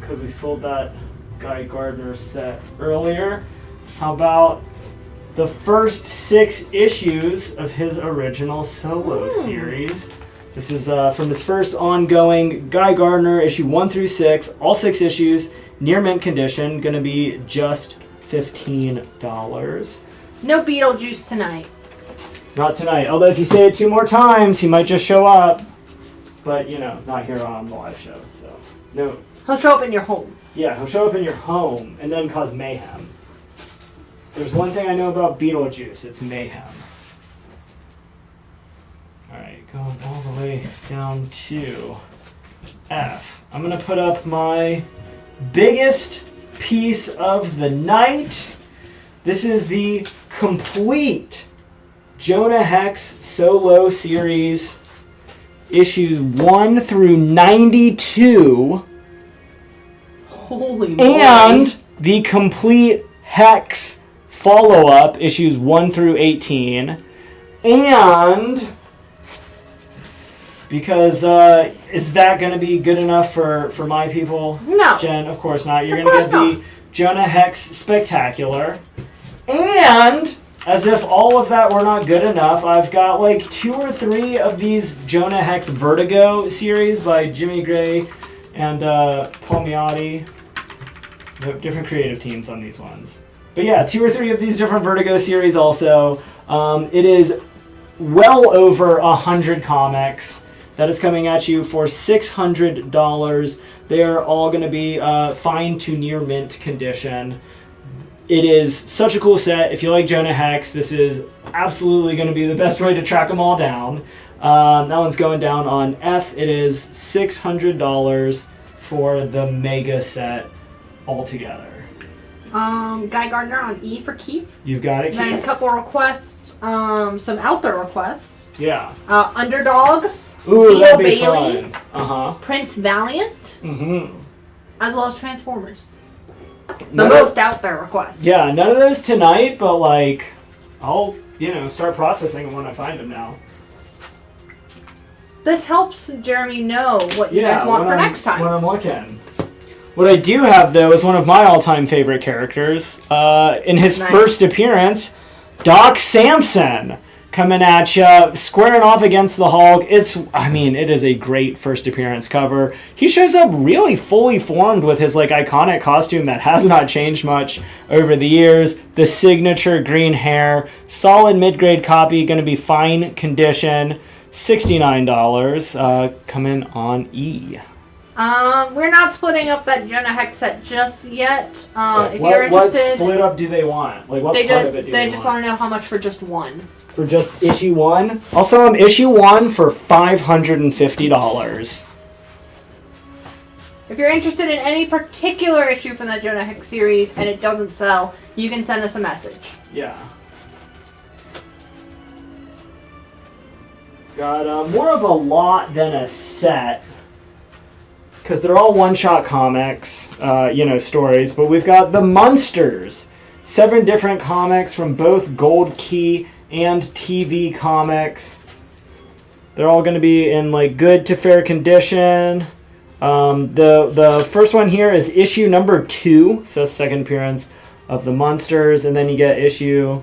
Because we sold that Guy Gardner set earlier. How about the first 6 issues of his original solo series? This is from his first ongoing Guy Gardner, issue 1 through 6, all 6 issues, near mint condition, going to be just $15. No Beetlejuice tonight. Not tonight. Although if you say it 2 more times, he might just show up. But, you know, not here on the live show. So, no. He'll show up in your home. Yeah, he'll show up in your home and then cause mayhem. There's one thing I know about Beetlejuice. It's mayhem. Alright, going all the way down to F. I'm going to put up my biggest piece of the night. This is the complete Jonah Hex solo series, issues 1 through 92. Holy moly. And the complete Hex follow-up, issues 1 through 18. And because is that going to be good enough for my people? No. Jen, of course not. You're going to get the Jonah Hex Spectacular. And as if all of that were not good enough, I've got like 2 or 3 of these Jonah Hex Vertigo series by Jimmy Gray and Paul Miotti. Different creative teams on these ones. But yeah, 2 or 3 of these different Vertigo series also. It is well over 100 comics. That is coming at you for $600. They're all going to be fine to near mint condition. It is such a cool set. If you like Jonah Hex, this is absolutely going to be the best way to track them all down. That one's going down on F. It is $600 for the mega set altogether. Guy Gardner on E for Keith. You've got it, Keith. Then a couple requests, some out there requests. Yeah. Underdog. Ooh, Theo that'd be Bailey, fun. Uh-huh. Prince Valiant. Mm-hmm. As well as Transformers. The most out there request. Yeah, none of those tonight, but like, I'll, start processing them when I find them now. This helps Jeremy know what you guys want for next time. When I'm looking. What I do have, though, is one of my all-time favorite characters. In his first appearance, Doc Samson coming at you, squaring off against the Hulk. It is a great first appearance cover. He shows up really fully formed with his iconic costume that has not changed much over the years. The signature green hair, solid mid-grade copy, going to be fine condition. $69 coming on E. We're not splitting up that Jonah Hex set just yet. If what, you're interested, what split up do they want? Like, what part of it do they just want to know how much for just one. For just issue 1? I'll sell them issue 1 for $550. If you're interested in any particular issue from that Jonah Hex series and it doesn't sell, you can send us a message. Yeah. Got more of a lot than a set, because they're all one-shot comics, stories. But we've got the Munsters, 7 different comics from both Gold Key and TV Comics. They're all going to be in like good to fair condition. The first one here is issue number 2, so that's the second appearance of the Munsters, and then you get issue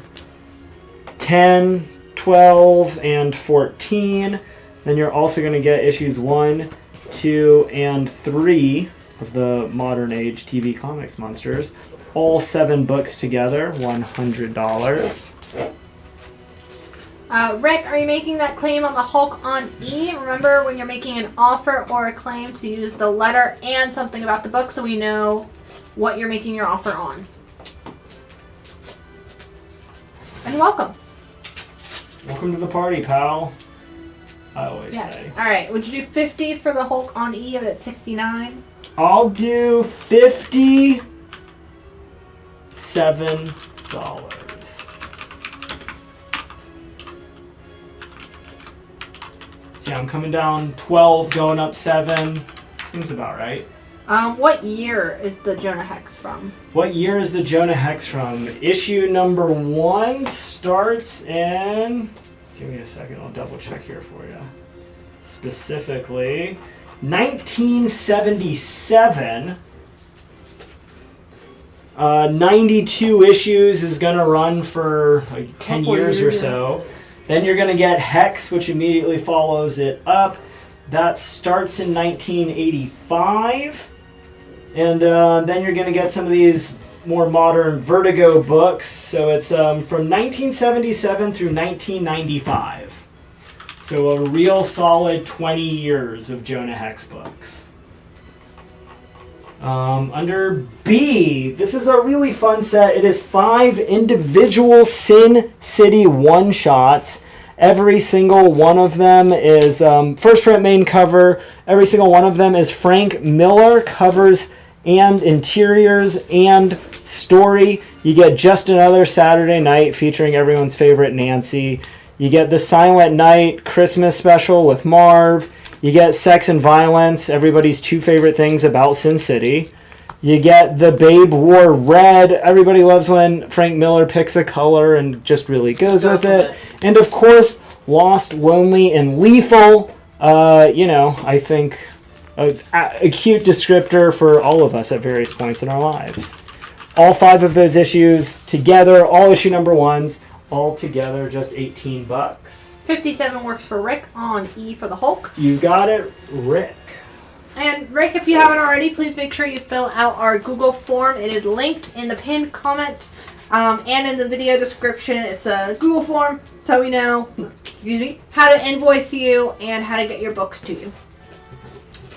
10, 12, and 14. Then you're also going to get issues 1, 2, and 3 of the modern age TV Comics Munsters. All 7 books together, $100. Rick, are you making that claim on the Hulk on E? Remember, when you're making an offer or a claim, to use the letter and something about the book so we know what you're making your offer on. And welcome. Welcome to the party, pal. I always say. All right. Would you do 50 for the Hulk on E at 69? I'll do $57. See, I'm coming down 12, going up 7. Seems about right. What year is the Jonah Hex from? What year is the Jonah Hex from? Issue number 1 starts in... Give me a second, I'll double check here for you. Specifically, 1977. 92 issues is going to run for like 10 years or so. Then you're going to get Hex, which immediately follows it up. That starts in 1985. And then you're going to get some of these more modern Vertigo books. So it's from 1977 through 1995. So a real solid 20 years of Jonah Hex books. Under B, this is a really fun set. It is 5 individual Sin City one-shots. Every single one of them is first print main cover. Every single one of them is Frank Miller, covers and interiors and story. You get Just Another Saturday Night featuring everyone's favorite Nancy. You get The Silent Night Christmas special with Marv. You get Sex and Violence, everybody's 2 favorite things about Sin City. You get The Babe Wore Red. Everybody loves when Frank Miller picks a color and just really goes with it. And of course, Lost, Lonely, and Lethal. I think a cute descriptor for all of us at various points in our lives. All 5 of those issues together, all issue number 1s, all together just $18. 57 works for Rick on E for the Hulk. You got it, Rick. And Rick, if you haven't already, please make sure you fill out our Google form. It is linked in the pinned comment and in the video description. It's a Google form, so we know how to invoice you and how to get your books to you.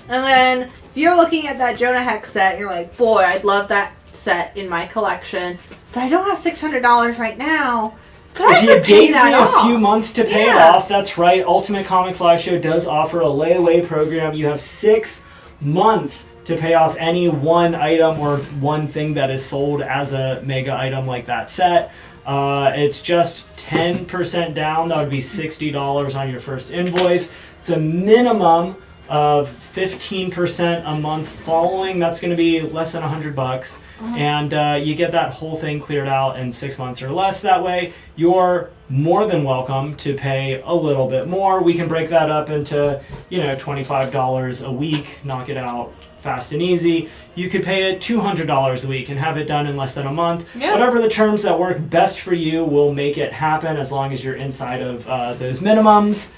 And then if you're looking at that Jonah Hex set, you're like, boy, I'd love that set in my collection, but I don't have $600 right now. If you gave me a few months to pay it off, that's right. Ultimate Comics Live Show does offer a layaway program. You have 6 months to pay off any one item or one thing that is sold as a mega item like that set. It's just 10% down. That would be $60 on your first invoice. It's a minimum of 15% a month following. That's going to be less than $100. And you get that whole thing cleared out in 6 months or less. That way, you're more than welcome to pay a little bit more. We can break that up into, $25 a week, knock it out fast and easy. You could pay it $200 a week and have it done in less than a month. Yeah. Whatever the terms that work best for you will make it happen as long as you're inside of those minimums.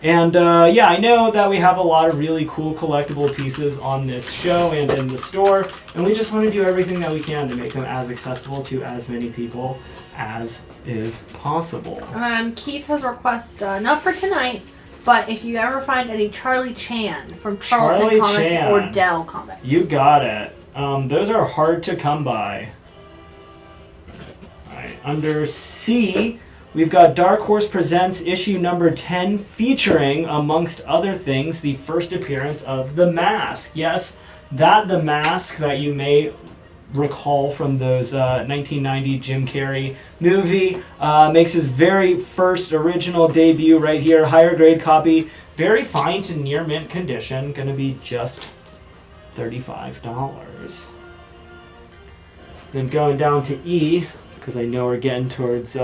And I know that we have a lot of really cool collectible pieces on this show and in the store, and we just want to do everything that we can to make them as accessible to as many people as is possible. Keith has requested, not for tonight, But if you ever find any Charlie Chan from Charlton Comics or Dell Comics. You got it. Those are hard to come by. Alright, under C, we've got Dark Horse Presents issue number 10, featuring, amongst other things, the first appearance of The Mask. Yes, The Mask that you may recall from those 1990 Jim Carrey movie makes his very first original debut right here. Higher grade copy, very fine to near mint condition, gonna be just $35. Then going down to E, because I know we're getting towards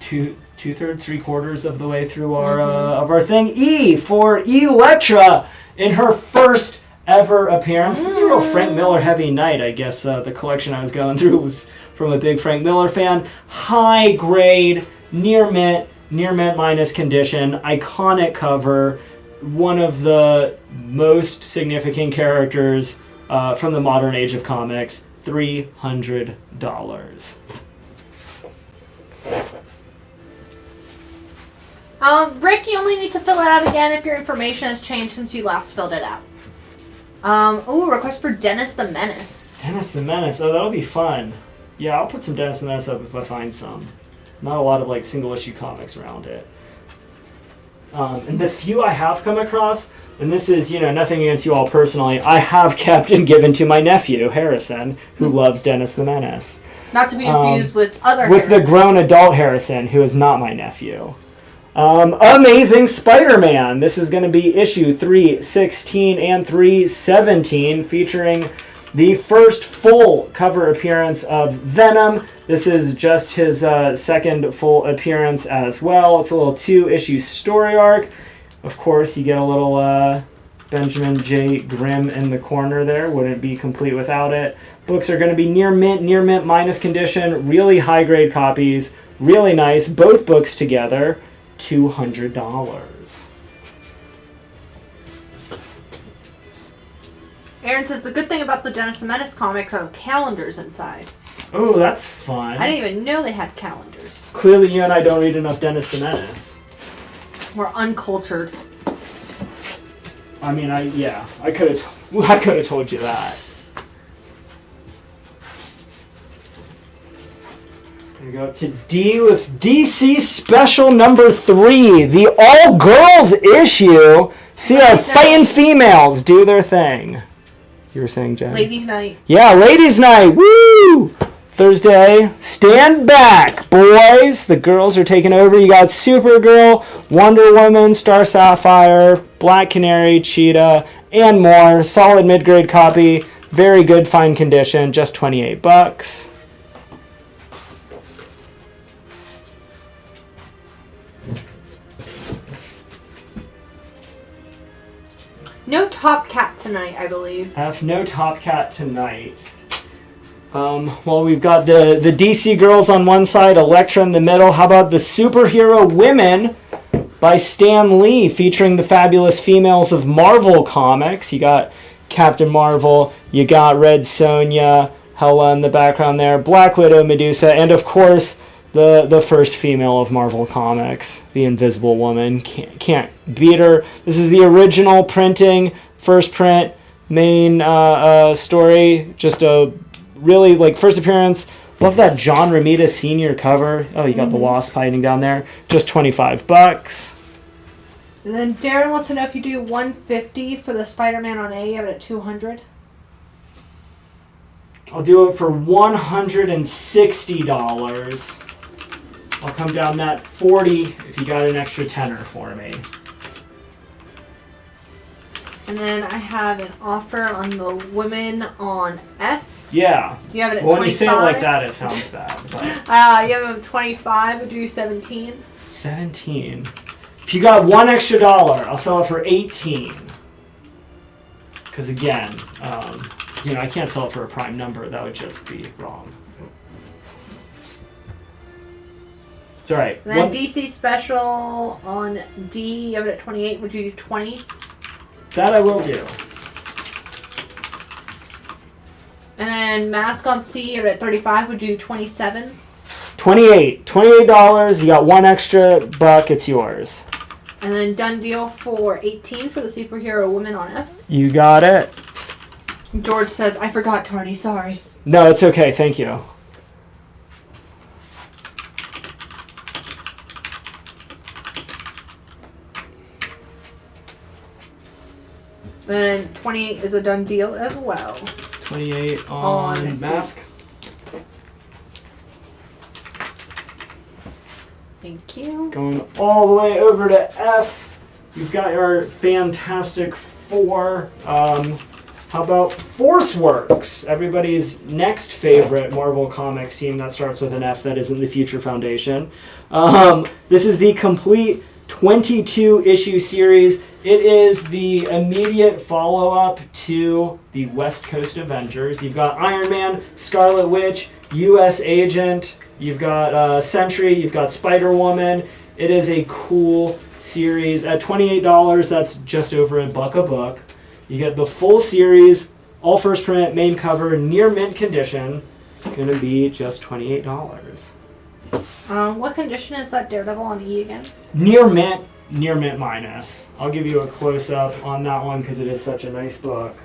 two-thirds, three-quarters of the way through our of our thing. E for Elektra in her first ever appearance. This is a real Frank Miller heavy night. I guess the collection I was going through was from a big Frank Miller fan. High grade, near mint minus condition, iconic cover, one of the most significant characters from the modern age of comics. $300. Rick, you only need to fill it out again if your information has changed since you last filled it out. Request for Dennis the Menace. Dennis the Menace. Oh, that'll be fun. Yeah, I'll put some Dennis the Menace up if I find some. Not a lot of like single issue comics around it. And the few I have come across, and this is, nothing against you all personally, I have kept and given to my nephew, Harrison, who loves Dennis the Menace. Not to be confused with other With Harrison. the grown adult Harrison, who is not my nephew. Amazing Spider-Man. This is going to be issue 316 and 317, featuring the first full cover appearance of Venom. This is just his second full appearance as well. It's a little 2-issue story arc. Of course, you get a little Benjamin J. Grimm in the corner there. Wouldn't be complete without it. Books are going to be near mint minus condition, really high grade copies, really nice. Both books together, $200. Aaron says the good thing about the Dennis the Menace comics are the calendars inside. Oh, that's fun. I didn't even know they had calendars. Clearly you and I don't read enough Dennis the Menace. We're uncultured. I mean, I could have told you that. We go to D with DC Special number 3, the all girls issue. See our fighting females do their thing. You were saying, Jen? Ladies' night. Yeah, ladies' night. Woo! Thursday, stand back, boys. The girls are taking over. You got Supergirl, Wonder Woman, Star Sapphire, Black Canary, Cheetah, and more. Solid mid-grade copy. Very good, fine condition. Just $28. No Top Cat tonight, I believe. No Top Cat tonight. Well, we've got the DC girls on one side, Elektra in the middle. How about the Superhero Women by Stan Lee, featuring the fabulous females of Marvel Comics. You got Captain Marvel, you got Red Sonja, Hela in the background there, Black Widow, Medusa, and of course the first female of Marvel Comics, the Invisible Woman. Can't beat her. This is the original printing, first print, main story. Just a really first appearance. Love that John Romita Sr. cover. Oh, you got the Wasp hiding down there. Just $25. And then Darren wants to know if you do $150 for the Spider-Man on A, you have it at $200. I'll do it for $160. I'll come down that $40 if you got an extra tenner for me. And then I have an offer on the women on F. Yeah. You have it at well, 25. When you say it like that, it sounds bad. But. You have it at 25. Would you do 17? 17. If you got one extra dollar, I'll sell it for 18. Because again, I can't sell it for a prime number. That would just be wrong. It's all right. And then DC Special on D, you have it at 28. Would you do 20? That I will do. And then Mask on C, you have it at 35. Would you do 27? $28. $28. You got one extra buck. It's yours. And then done deal for 18 for the superhero woman on F. You got it. George says, I forgot, Tardy, sorry. No, it's okay. Thank you. Then 28 is a done deal as well. 28 on mask. Thank you. Going all the way over to F. You've got your Fantastic Four. How about ForceWorks? Everybody's next favorite Marvel Comics team that starts with an F that isn't the Future Foundation. This is the complete 22-issue series. It is the immediate follow-up to the West Coast Avengers. You've got Iron Man, Scarlet Witch, U.S. Agent, you've got Sentry, you've got Spider-Woman. It is a cool series. At $28, that's just over $1 a book. You get the full series, all first print, main cover, near mint condition. Going to be just $28. What condition is that Daredevil on E again? Near mint minus. I'll give you a close-up on that one because it is such a nice book.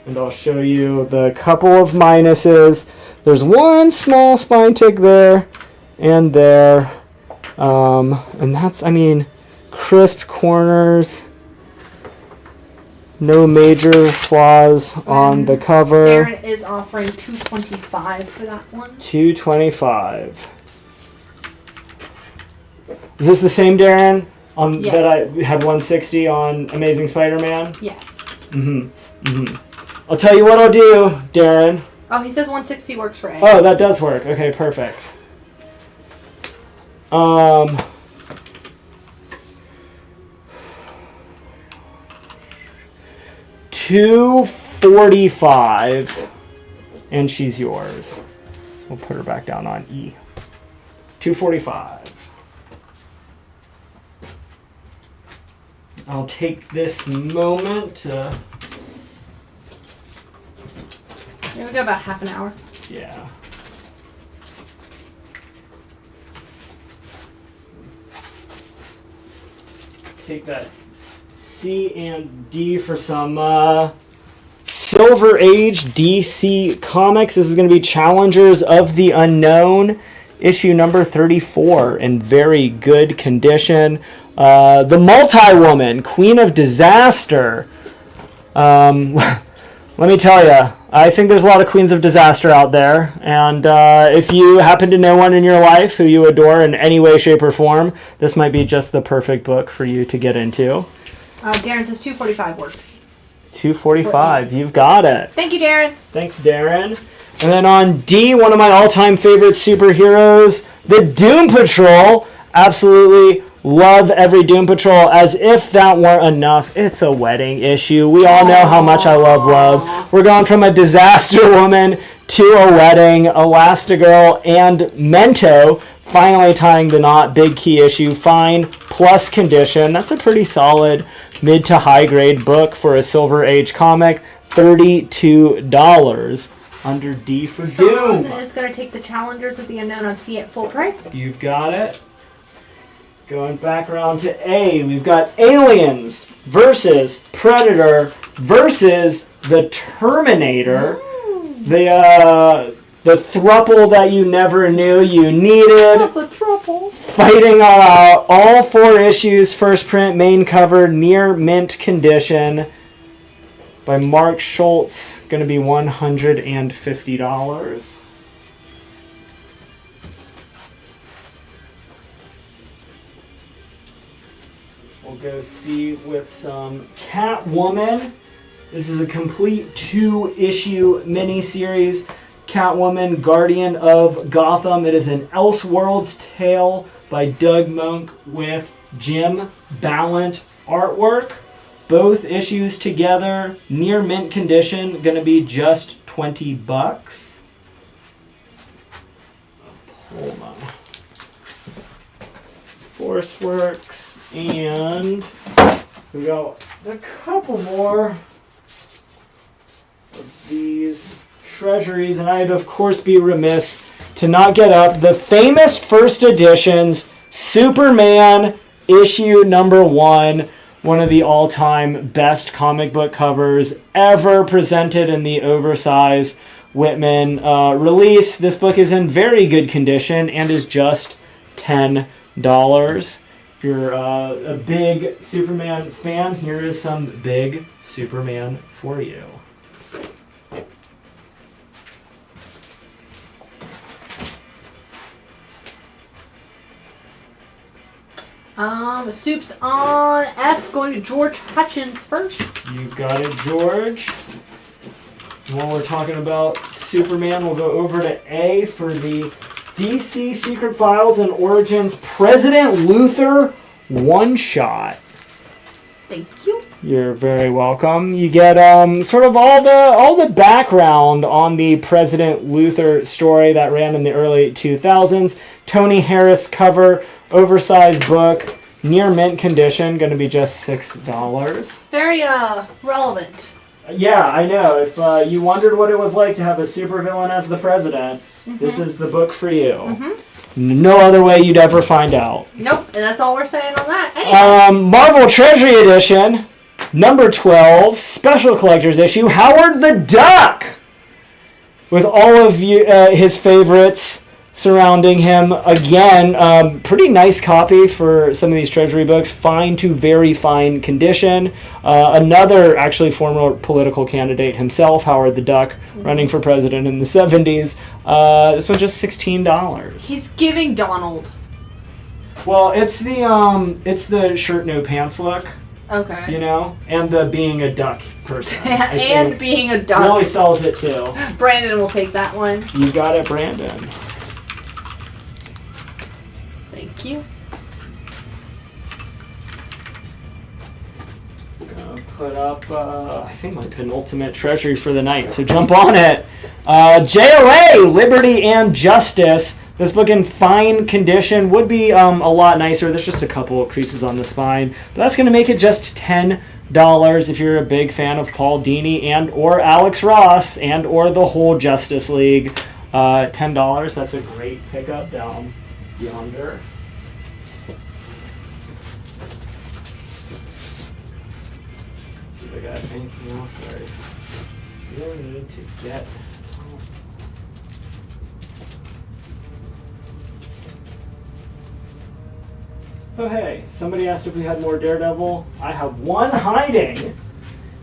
And I'll show you the couple of minuses. There's one small spine tick there and there. And that's, crisp corners. No major flaws on the cover. Darren is offering $225 for that one. $225. Is this the same Darren Yes. that I had $160 on Amazing Spider-Man? Yes. I'll tell you what I'll do, Darren. Oh, he says 160 works for A. Oh, that does work. Okay, perfect. $245, and she's yours. We'll put her back down on E. $245. I'll take this moment to... Here we go, about half an hour. Yeah. Take that C and D for some Silver Age DC Comics. This is going to be Challengers of the Unknown, issue number 34, in very good condition. The Multi-Woman, Queen of Disaster. Let me tell you, I think there's a lot of Queens of Disaster out there, and if you happen to know one in your life who you adore in any way, shape, or form, this might be just the perfect book for you to get into. Darren says $245 works. $245, you've got it. Thank you, Darren. Thanks, Darren. And then on D, one of my all-time favorite superheroes, the Doom Patrol. Absolutely love every Doom Patrol. As if that weren't enough, it's a wedding issue. We all know how much I love love. We're going from a disaster woman to a wedding, Elastigirl, and Mento finally tying the knot. Big key issue. Fine plus condition. That's a pretty solid mid to high grade book for a Silver Age comic. $32 under D for Doom. Sean is going to take the Challengers of the Unknown on C at full price. You've got it. Going back around to A, we've got Aliens versus Predator versus the Terminator. The thruple that you never knew you needed. The thruple. Fighting all 4 issues, first print, main cover, near mint condition. By Mark Schultz, going to be $150. We'll go see with some Catwoman. This is a complete 2-issue miniseries. Catwoman, Guardian of Gotham. It is an Elseworlds tale by Doug Monk with Jim Ballant artwork. Both issues together, near mint condition, going to be just $20. Hold on. ForceWorks. And we got a couple more of these treasuries, and I'd of course be remiss to not get up the famous first editions Superman issue number 1. One of the all-time best comic book covers ever presented in the oversized Whitman release. This book is in very good condition and is just $10. If you're a big Superman fan, here is some big Superman for you. Soup's on F, going to George Hutchins first. You've got it, George. While we're talking about Superman, we'll go over to A for the DC Secret Files and Origins President Luthor one-shot. Thank you. You're very welcome. You get sort of all the background on the President Luthor story that ran in the early 2000s. Tony Harris cover, oversized book, near mint condition, going to be just $6. Very relevant. Yeah, I know. If you wondered what it was like to have a supervillain as the president, this is the book for you. No other way you'd ever find out. Nope, and that's all we're saying on that. Anyway. Marvel Treasury Edition, number 12, special collector's issue, Howard the Duck, with all of his favorites surrounding him. Again, pretty nice copy for some of these Treasury books. Fine to very fine condition. Another, actually, former political candidate himself, Howard the Duck, running for president in the 70s. This one's just $16. He's giving Donald. Well, it's the shirt no pants look. Okay. You know, and the being a duck person. And being a duck. Really sells it too. Brandon will take that one. You got it, Brandon. Thank you. Gonna put up, I think my penultimate treasury for the night, so jump on it. JLA, Liberty and Justice. This book in fine condition would be a lot nicer. There's just a couple of creases on the spine, but that's going to make it just $10 if you're a big fan of Paul Dini and or Alex Ross and or the whole Justice League. $10, that's a great pickup down yonder. See if I got anything else that I really need to get. Oh hey, somebody asked if we had more Daredevil. I have one hiding.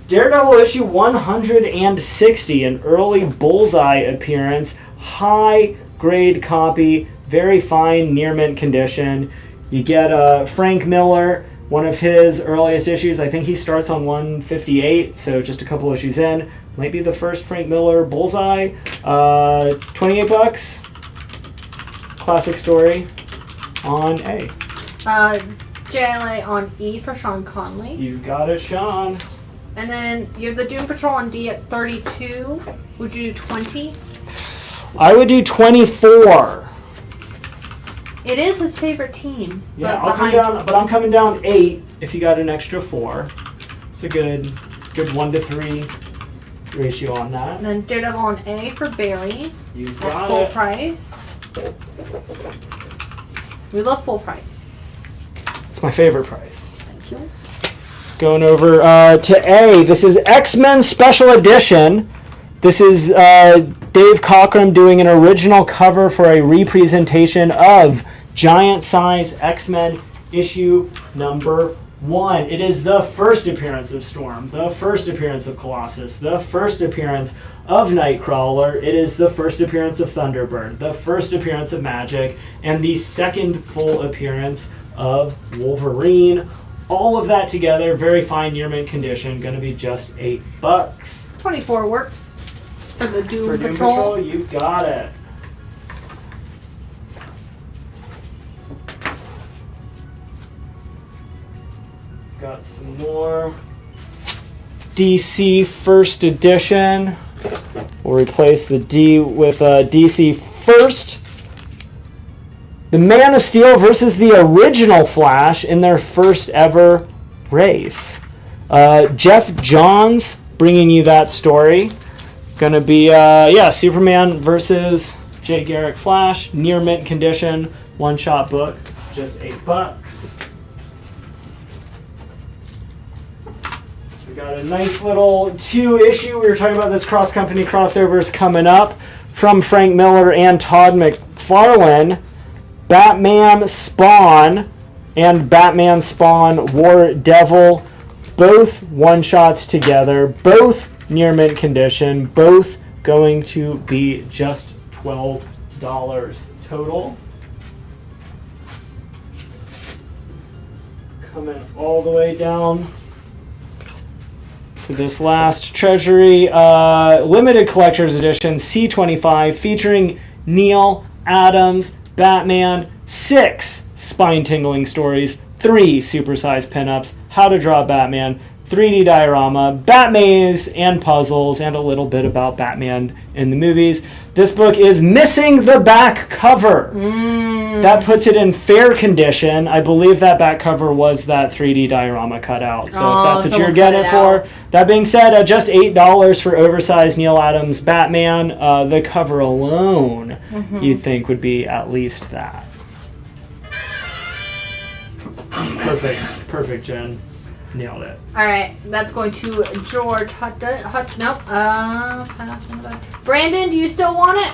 Daredevil issue 160, an early Bullseye appearance, high grade copy, very fine near mint condition. You get Frank Miller, one of his earliest issues. I think he starts on 158, so just a couple issues in. Might be the first Frank Miller Bullseye. $28. Classic story on A. JLA on E for Sean Conley. You got it, Sean. And then you have the Doom Patrol on D at 32. Would you do 20? I would do 24. It is his favorite team. Yeah, I'll come down, but I'm coming down 8 if you got an extra 4. It's a good 1 to 3 ratio on that. And then Daredevil on A for Barry. You got at full it. price. We love full price. It's my favorite price. Thank you. Going over to A. This is X-Men Special Edition. This is Dave Cockrum doing an original cover for a representation of Giant Size X-Men issue number 1. It is the first appearance of Storm, the first appearance of Colossus, the first appearance of Nightcrawler. It is the first appearance of Thunderbird, the first appearance of Magic, and the second full appearance of Wolverine. All of that together, very fine near mint condition, going to be just $8. 24 works for the Doom For Patrol. Doom Patrol, you got it. Got some more DC First Edition. We'll replace the D with DC First. The Man of Steel versus the original Flash in their first ever race. Jeff Johns bringing you that story. Gonna be, Superman versus Jay Garrick Flash. Near mint condition. One-shot book. Just $8. got a nice little 2-issue. We were talking about this cross-company crossovers coming up from Frank Miller and Todd McFarlane. Batman Spawn and Batman Spawn War Devil, both one-shots together, both near mint condition, both going to be just $12 total. Coming all the way down to this last Treasury limited collector's edition C25 featuring Neil Adams, Batman, 6 spine-tingling stories, 3 supersized pinups, How to Draw Batman, 3D diorama, Batmaze and puzzles, and a little bit about Batman in the movies. This book is missing the back cover. That puts it in fair condition. I believe that back cover was that 3D diorama cutout. So if that's what you're getting it for. That being said, just $8 for oversized Neil Adams Batman. The cover alone, you'd think would be at least that. Perfect, Jen. Nailed it. All right, that's going to George nope. Brandon, do you still want it?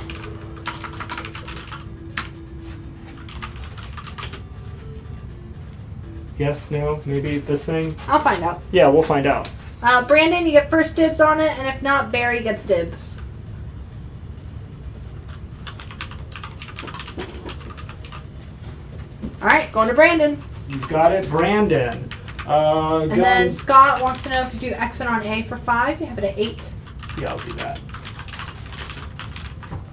Yes, no, maybe this thing? I'll find out. Yeah, we'll find out. Brandon, you get first dibs on it, and if not, Barry gets dibs. All right, going to Brandon. You've got it, Brandon. And then Scott wants to know if you do X-Men on A for 5. You have it at 8. Yeah, I'll do that.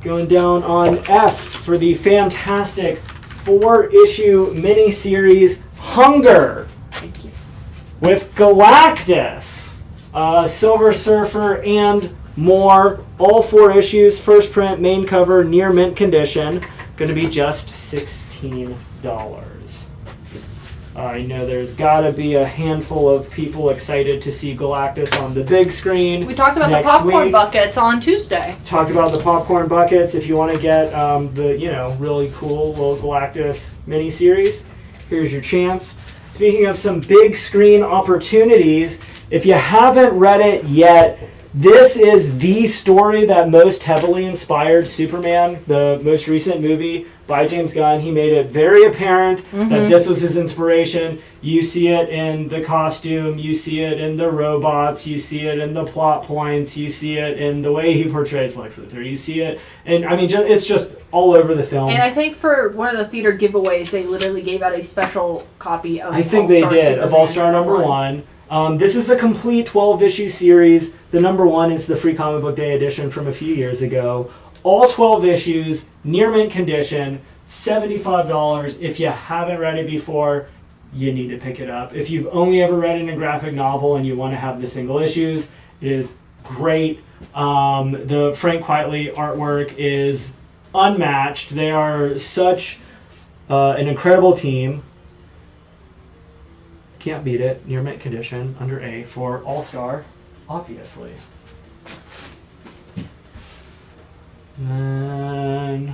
Going down on F for the fantastic 4-issue miniseries Hunger. Thank you. With Galactus, Silver Surfer, and more. All 4 issues, first print, main cover, near mint condition. Going to be just $16. I know there's got to be a handful of people excited to see Galactus on the big screen. We talked about the popcorn buckets on Tuesday. Talked about the popcorn buckets. If you want to get the really cool little Galactus miniseries, here's your chance. Speaking of some big screen opportunities, if you haven't read it yet, this is the story that most heavily inspired Superman, the most recent movie by James Gunn. He made it very apparent that this was his inspiration. You see it in the costume, you see it in the robots, you see it in the plot points, you see it in the way he portrays Lex Luthor. You see it, and I mean, it's just all over the film. And I think for one of the theater giveaways, they literally gave out a special copy of I think they did, of All-Star #1. This is the complete 12-issue series. The #1 is the free comic book day edition from a few years ago. All 12 issues, near mint condition, $75. If you haven't read it before, you need to pick it up. If you've only ever read it in a graphic novel and you want to have the single issues, it is great. The Frank Quitely artwork is unmatched. They are such an incredible team. Can't beat it. Near mint condition, under A for All-Star, obviously. And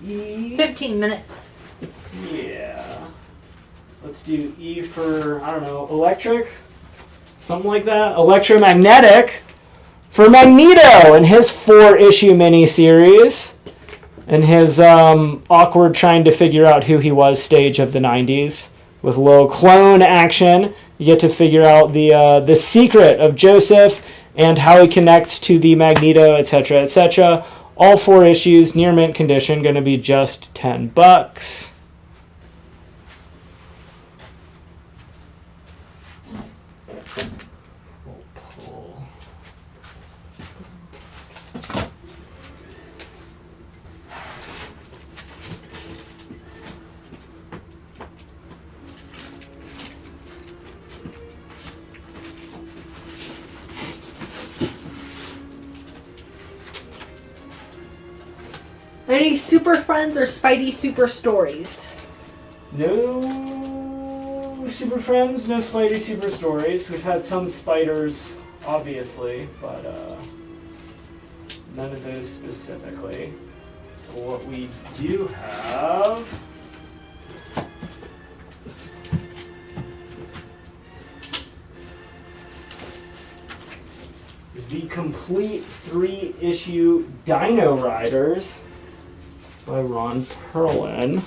E. 15 minutes. Yeah. Let's do E for, I don't know, electric? Something like that. Electromagnetic for Magneto and his 4-issue miniseries and his awkward trying to figure out who he was stage of the 90s. With a little clone action, you get to figure out the secret of Joseph and how he connects to the Magneto, etc., etc. All 4 issues, near mint condition, going to be just $10. Any Super Friends or Spidey Super Stories? No Super Friends, no Spidey Super Stories. We've had some spiders, obviously, but none of those specifically. What we do have... the complete 3-issue Dino Riders by Don Perlin.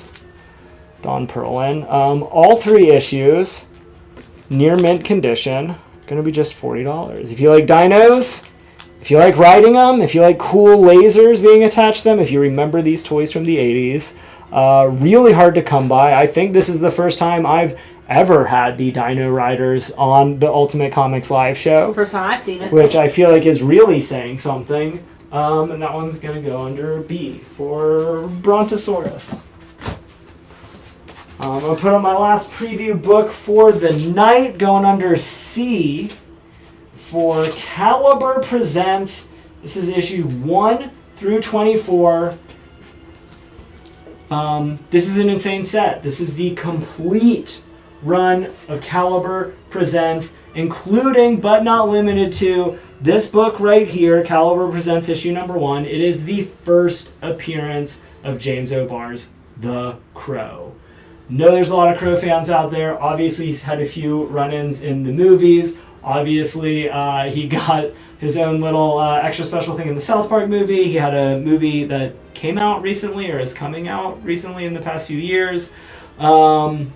All 3 issues, near mint condition, gonna be just $40. If you like dinos, if you like riding them, if you like cool lasers being attached to them, if you remember these toys from the 80s, really hard to come by. I think this is the first time I've ever had the Dino Riders on the Ultimate Comics live show. First time I've seen it. Which I feel like is really saying something. And that one's going to go under B for Brontosaurus. I'll put on my last preview book for the night, going under C for Caliber Presents. This is issue 1 through 24. This is an insane set. This is the complete run of Caliber Presents, including but not limited to this book right here, Caliber Presents issue number 1. It is the first appearance of James O'Barr's The Crow. Know there's a lot of Crow fans out there. Obviously, he's had a few run-ins in the movies. Obviously, he got his own little extra special thing in the South Park movie. He had a movie that came out recently or is coming out recently in the past few years. And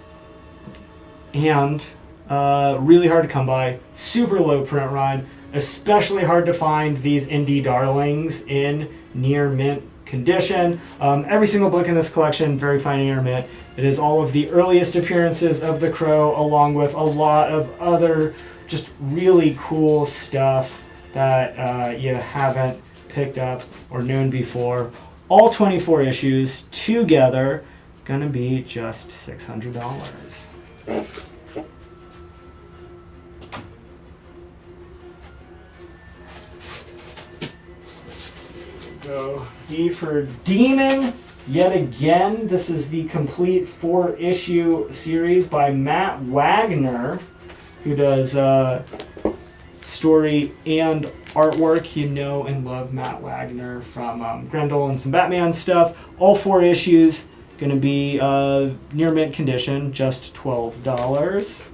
really hard to come by. Super low print run. Especially hard to find these indie darlings in near mint condition. Every single book in this collection, very fine near mint. It is all of the earliest appearances of the Crow, along with a lot of other just really cool stuff that you haven't picked up or known before. All 24 issues together, gonna be just $600. Go D for Demon. Yet again, this is the complete 4-issue series by Matt Wagner, who does story and artwork. You know and love Matt Wagner from Grendel and some Batman stuff. All 4 issues going to be near mint condition, just $12.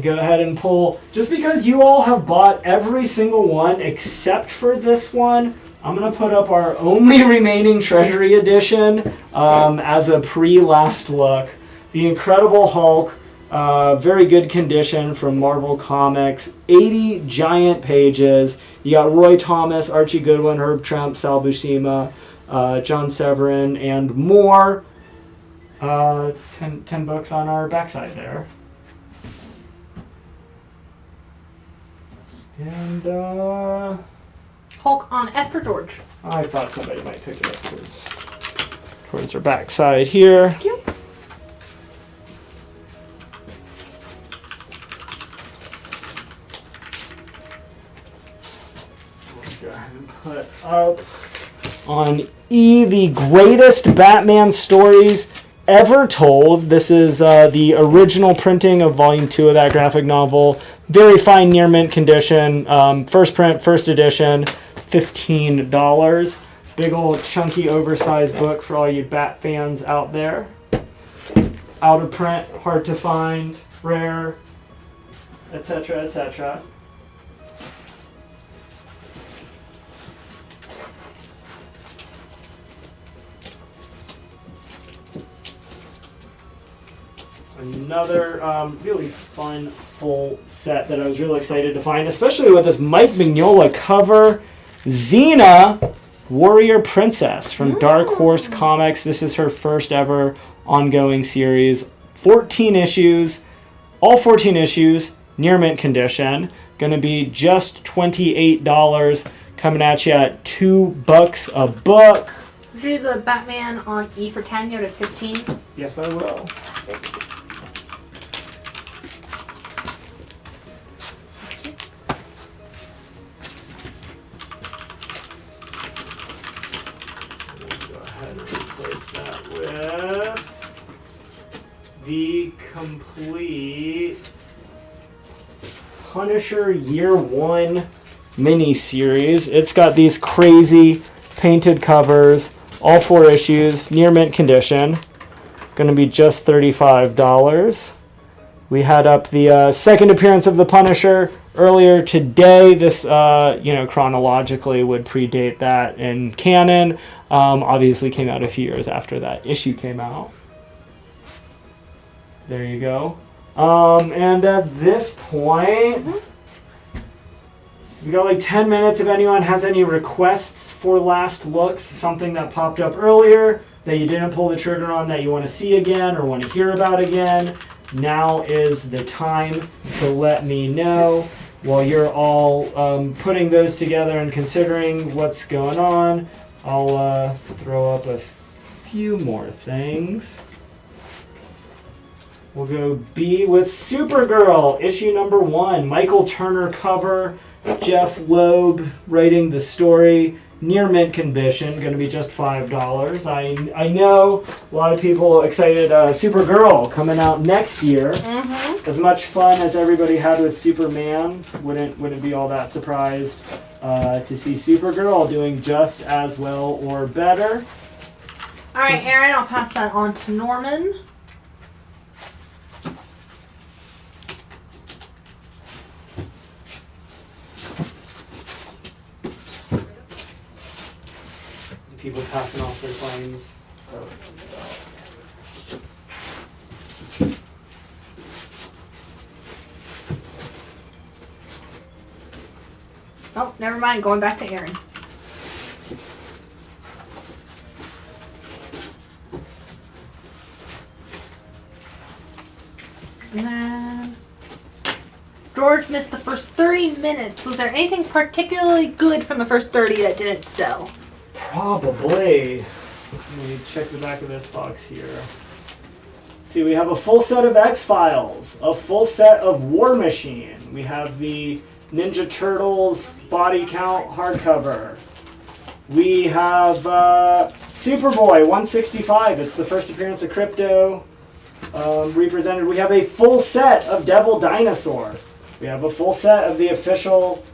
Go ahead and pull, just because you all have bought every single one except for this one, I'm going to put up our only remaining Treasury Edition as a pre-last look. The Incredible Hulk, very good condition from Marvel Comics, 80 giant pages. You got Roy Thomas, Archie Goodwin, Herb Trimpe, Sal Buscema, John Severin, and more. 10 books on our backside there. And Hulk on F for George. I thought somebody might pick it up towards our backside here. Thank you. Go ahead and put up on E, the greatest Batman stories ever told. This is the original printing of Volume 2 of that graphic novel. Very fine near mint condition. First print, first edition, $15. Big old chunky oversized book for all you Bat fans out there. Out of print, hard to find, rare, etc., etc. Another really fun full set that I was really excited to find, especially with this Mike Mignola cover. Xena, Warrior Princess from Dark Horse Comics. This is her first ever ongoing series. 14 issues, all 14 issues, near mint condition. Gonna be just $28, coming at you at $2 a book. Would you do the Batman on E for 10? You at 15? Yes, I will. The complete Punisher Year 1 mini-series. It's got these crazy painted covers, all 4 issues, near mint condition. Going to be just $35. We had up the second appearance of the Punisher earlier today. This, chronologically would predate that in canon. Obviously came out a few years after that issue came out. There you go. And at this point, we got like 10 minutes if anyone has any requests for last looks, something that popped up earlier that you didn't pull the trigger on that you want to see again or want to hear about again. Now is the time to let me know while you're all putting those together and considering what's going on. I'll throw up a few more things. We'll go B with Supergirl, issue number 1. Michael Turner cover, Jeff Loeb writing the story. Near mint condition, going to be just $5. I know a lot of people excited. Supergirl coming out next year. As much fun as everybody had with Superman, wouldn't be all that surprised to see Supergirl doing just as well or better. All right, Aaron, I'll pass that on to Norman. People passing off their claims. So oh, never mind. Going back to Aaron. And then George missed the first 30 minutes. Was there anything particularly good from the first 30 that didn't sell? probably. Let me check the back of this box here. See, we have a full set of X-Files, a full set of War Machine. We have the Ninja Turtles body count hardcover. We have Superboy 165. It's the first appearance of Crypto represented. We have a full set of Devil Dinosaur. We have a full set of the official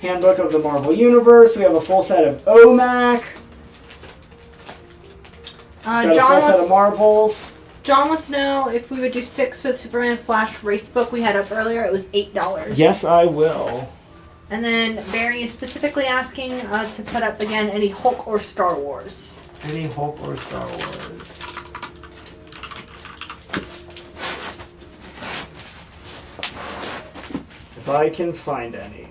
Handbook of the Marvel Universe. We have a full set of OMAC. Got a full set of Marvels. John wants to know if we would do 6 with Superman Flash race book we had up earlier. It was $8. Yes, I will. And then Barry is specifically asking to put up again any Hulk or Star Wars. Any Hulk or Star Wars. If I can find any.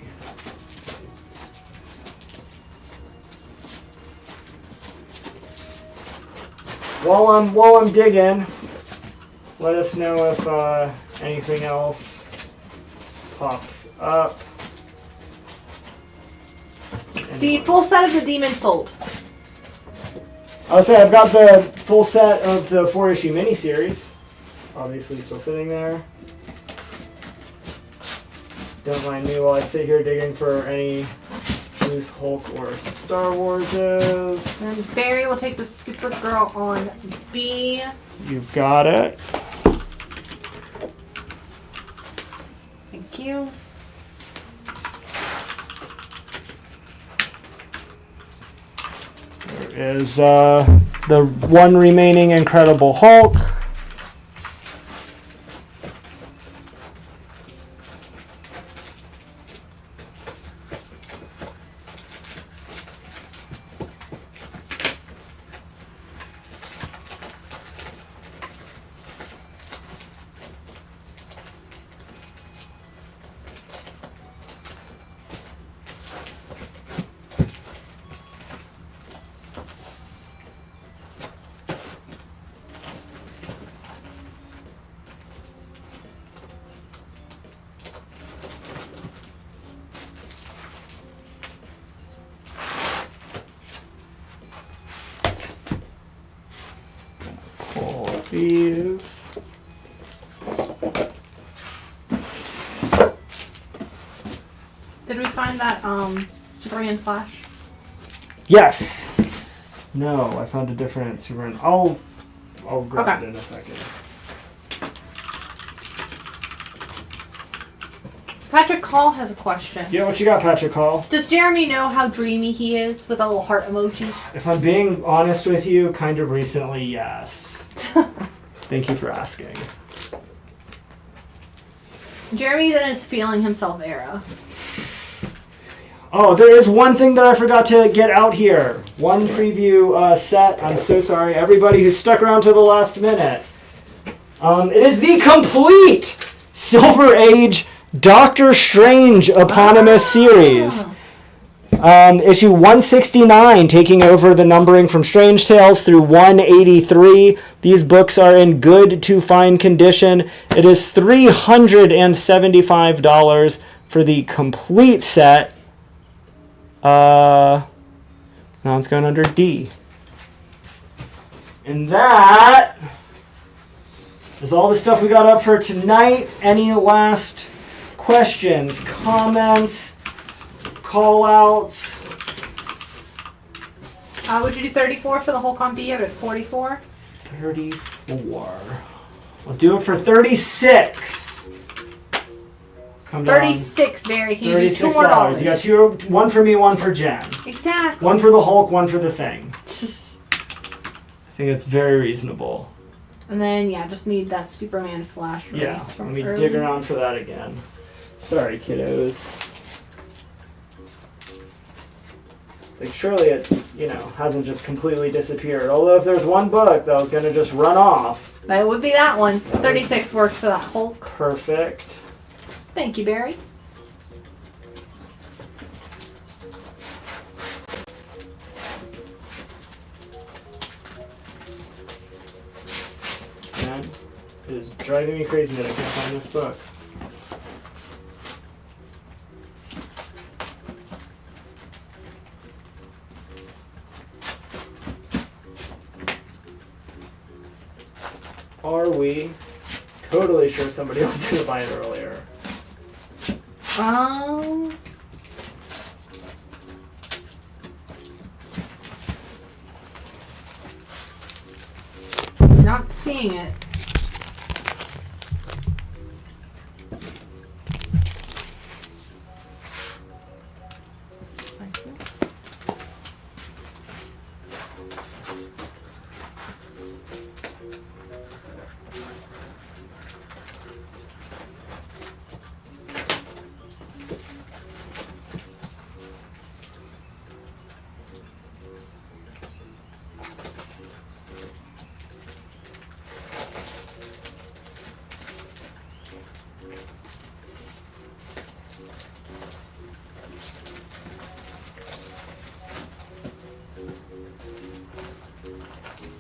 While I'm digging, let us know if anything else pops up. The full set of the Demon sold. I'll say I've got the full set of the 4-issue miniseries. Obviously still sitting there. Don't mind me while I sit here digging for any loose Hulk or Star Warses. And Barry will take the Supergirl on B. You've got it. Thank you. There is the one remaining Incredible Hulk. These. Did we find that Superman Flash? Yes. No, I found a different Superman. I'll grab it in a second. Patrick Call has a question. Yeah, what you got, Patrick Call? Does Jeremy know how dreamy he is with a little heart emoji? If I'm being honest with you, kind of recently, yes. Thank you for asking. Jeremy's in his feeling himself era. Oh, there is one thing that I forgot to get out here. One preview set. I'm so sorry, everybody who stuck around to the last minute. It is the complete Silver Age Doctor Strange eponymous series. Issue 169, taking over the numbering from Strange Tales through 183. These books are in good to fine condition. It is $375 for the complete set. Now it's going under D. And that is all the stuff we got up for tonight. Any last questions, comments, call-outs? Would you do 34 for the whole compy at 44? 34. I'll do it for 36. Come down. 36, Barry. Can you do $2 more? $36. You got two, one for me, one for Jen. Exactly. One for the Hulk, one for the Thing. I think it's very reasonable. And then, yeah, just need that Superman Flash release. Yeah, from let me early. dig around for that again. Sorry, kiddos. Like, surely it's, hasn't just completely disappeared. Although if there's one book that was going to just run off. That would be that one. 36 works for that Hulk. Perfect. Thank you, Barry. Man, it is driving me crazy that I can't find this book. Are we totally sure somebody else didn't buy it earlier? Not seeing it. Thank you.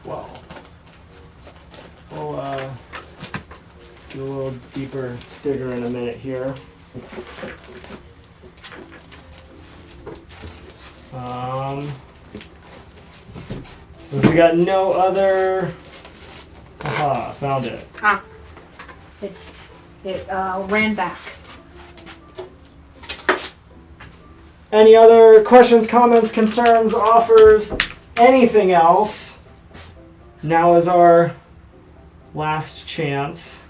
Well, we'll do a little deeper digger in a minute here. We got no other. Aha, found it. It ran back. Any other questions, comments, concerns, offers, anything else? Now is our last chance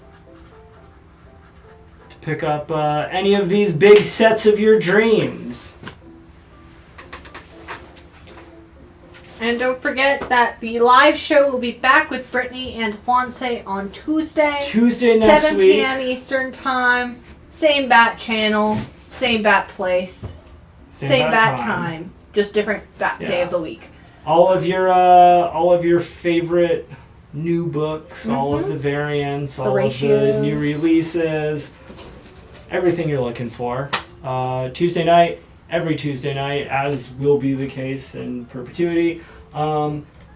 to pick up any of these big sets of your dreams. And don't forget that the live show will be back with Brittany and Juanse on Tuesday. Tuesday next 7 week. p.m. Eastern Time. Same bat channel. Same bat place. Same bat time. Just different bat day of the week. All of your favorite new books, all of the variants, all of the new releases, everything you're looking for. Tuesday night, every Tuesday night, as will be the case in perpetuity.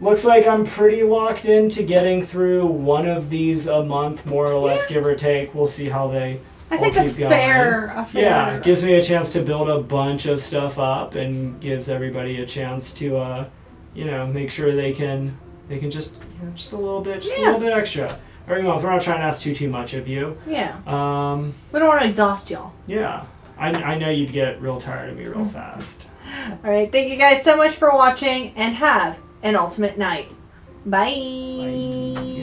Looks like I'm pretty locked into getting through one of these a month, more or less, give or take. We'll see how they I think that's fair. Yeah, it gives me a chance to build a bunch of stuff up and gives everybody a chance to, make sure they can just a little bit extra. Every month. We're not trying to ask too much of you. Yeah. We don't want to exhaust y'all. Yeah. I know you'd get real tired of me real fast. All right. Thank you guys so much for watching and have an ultimate night. Bye.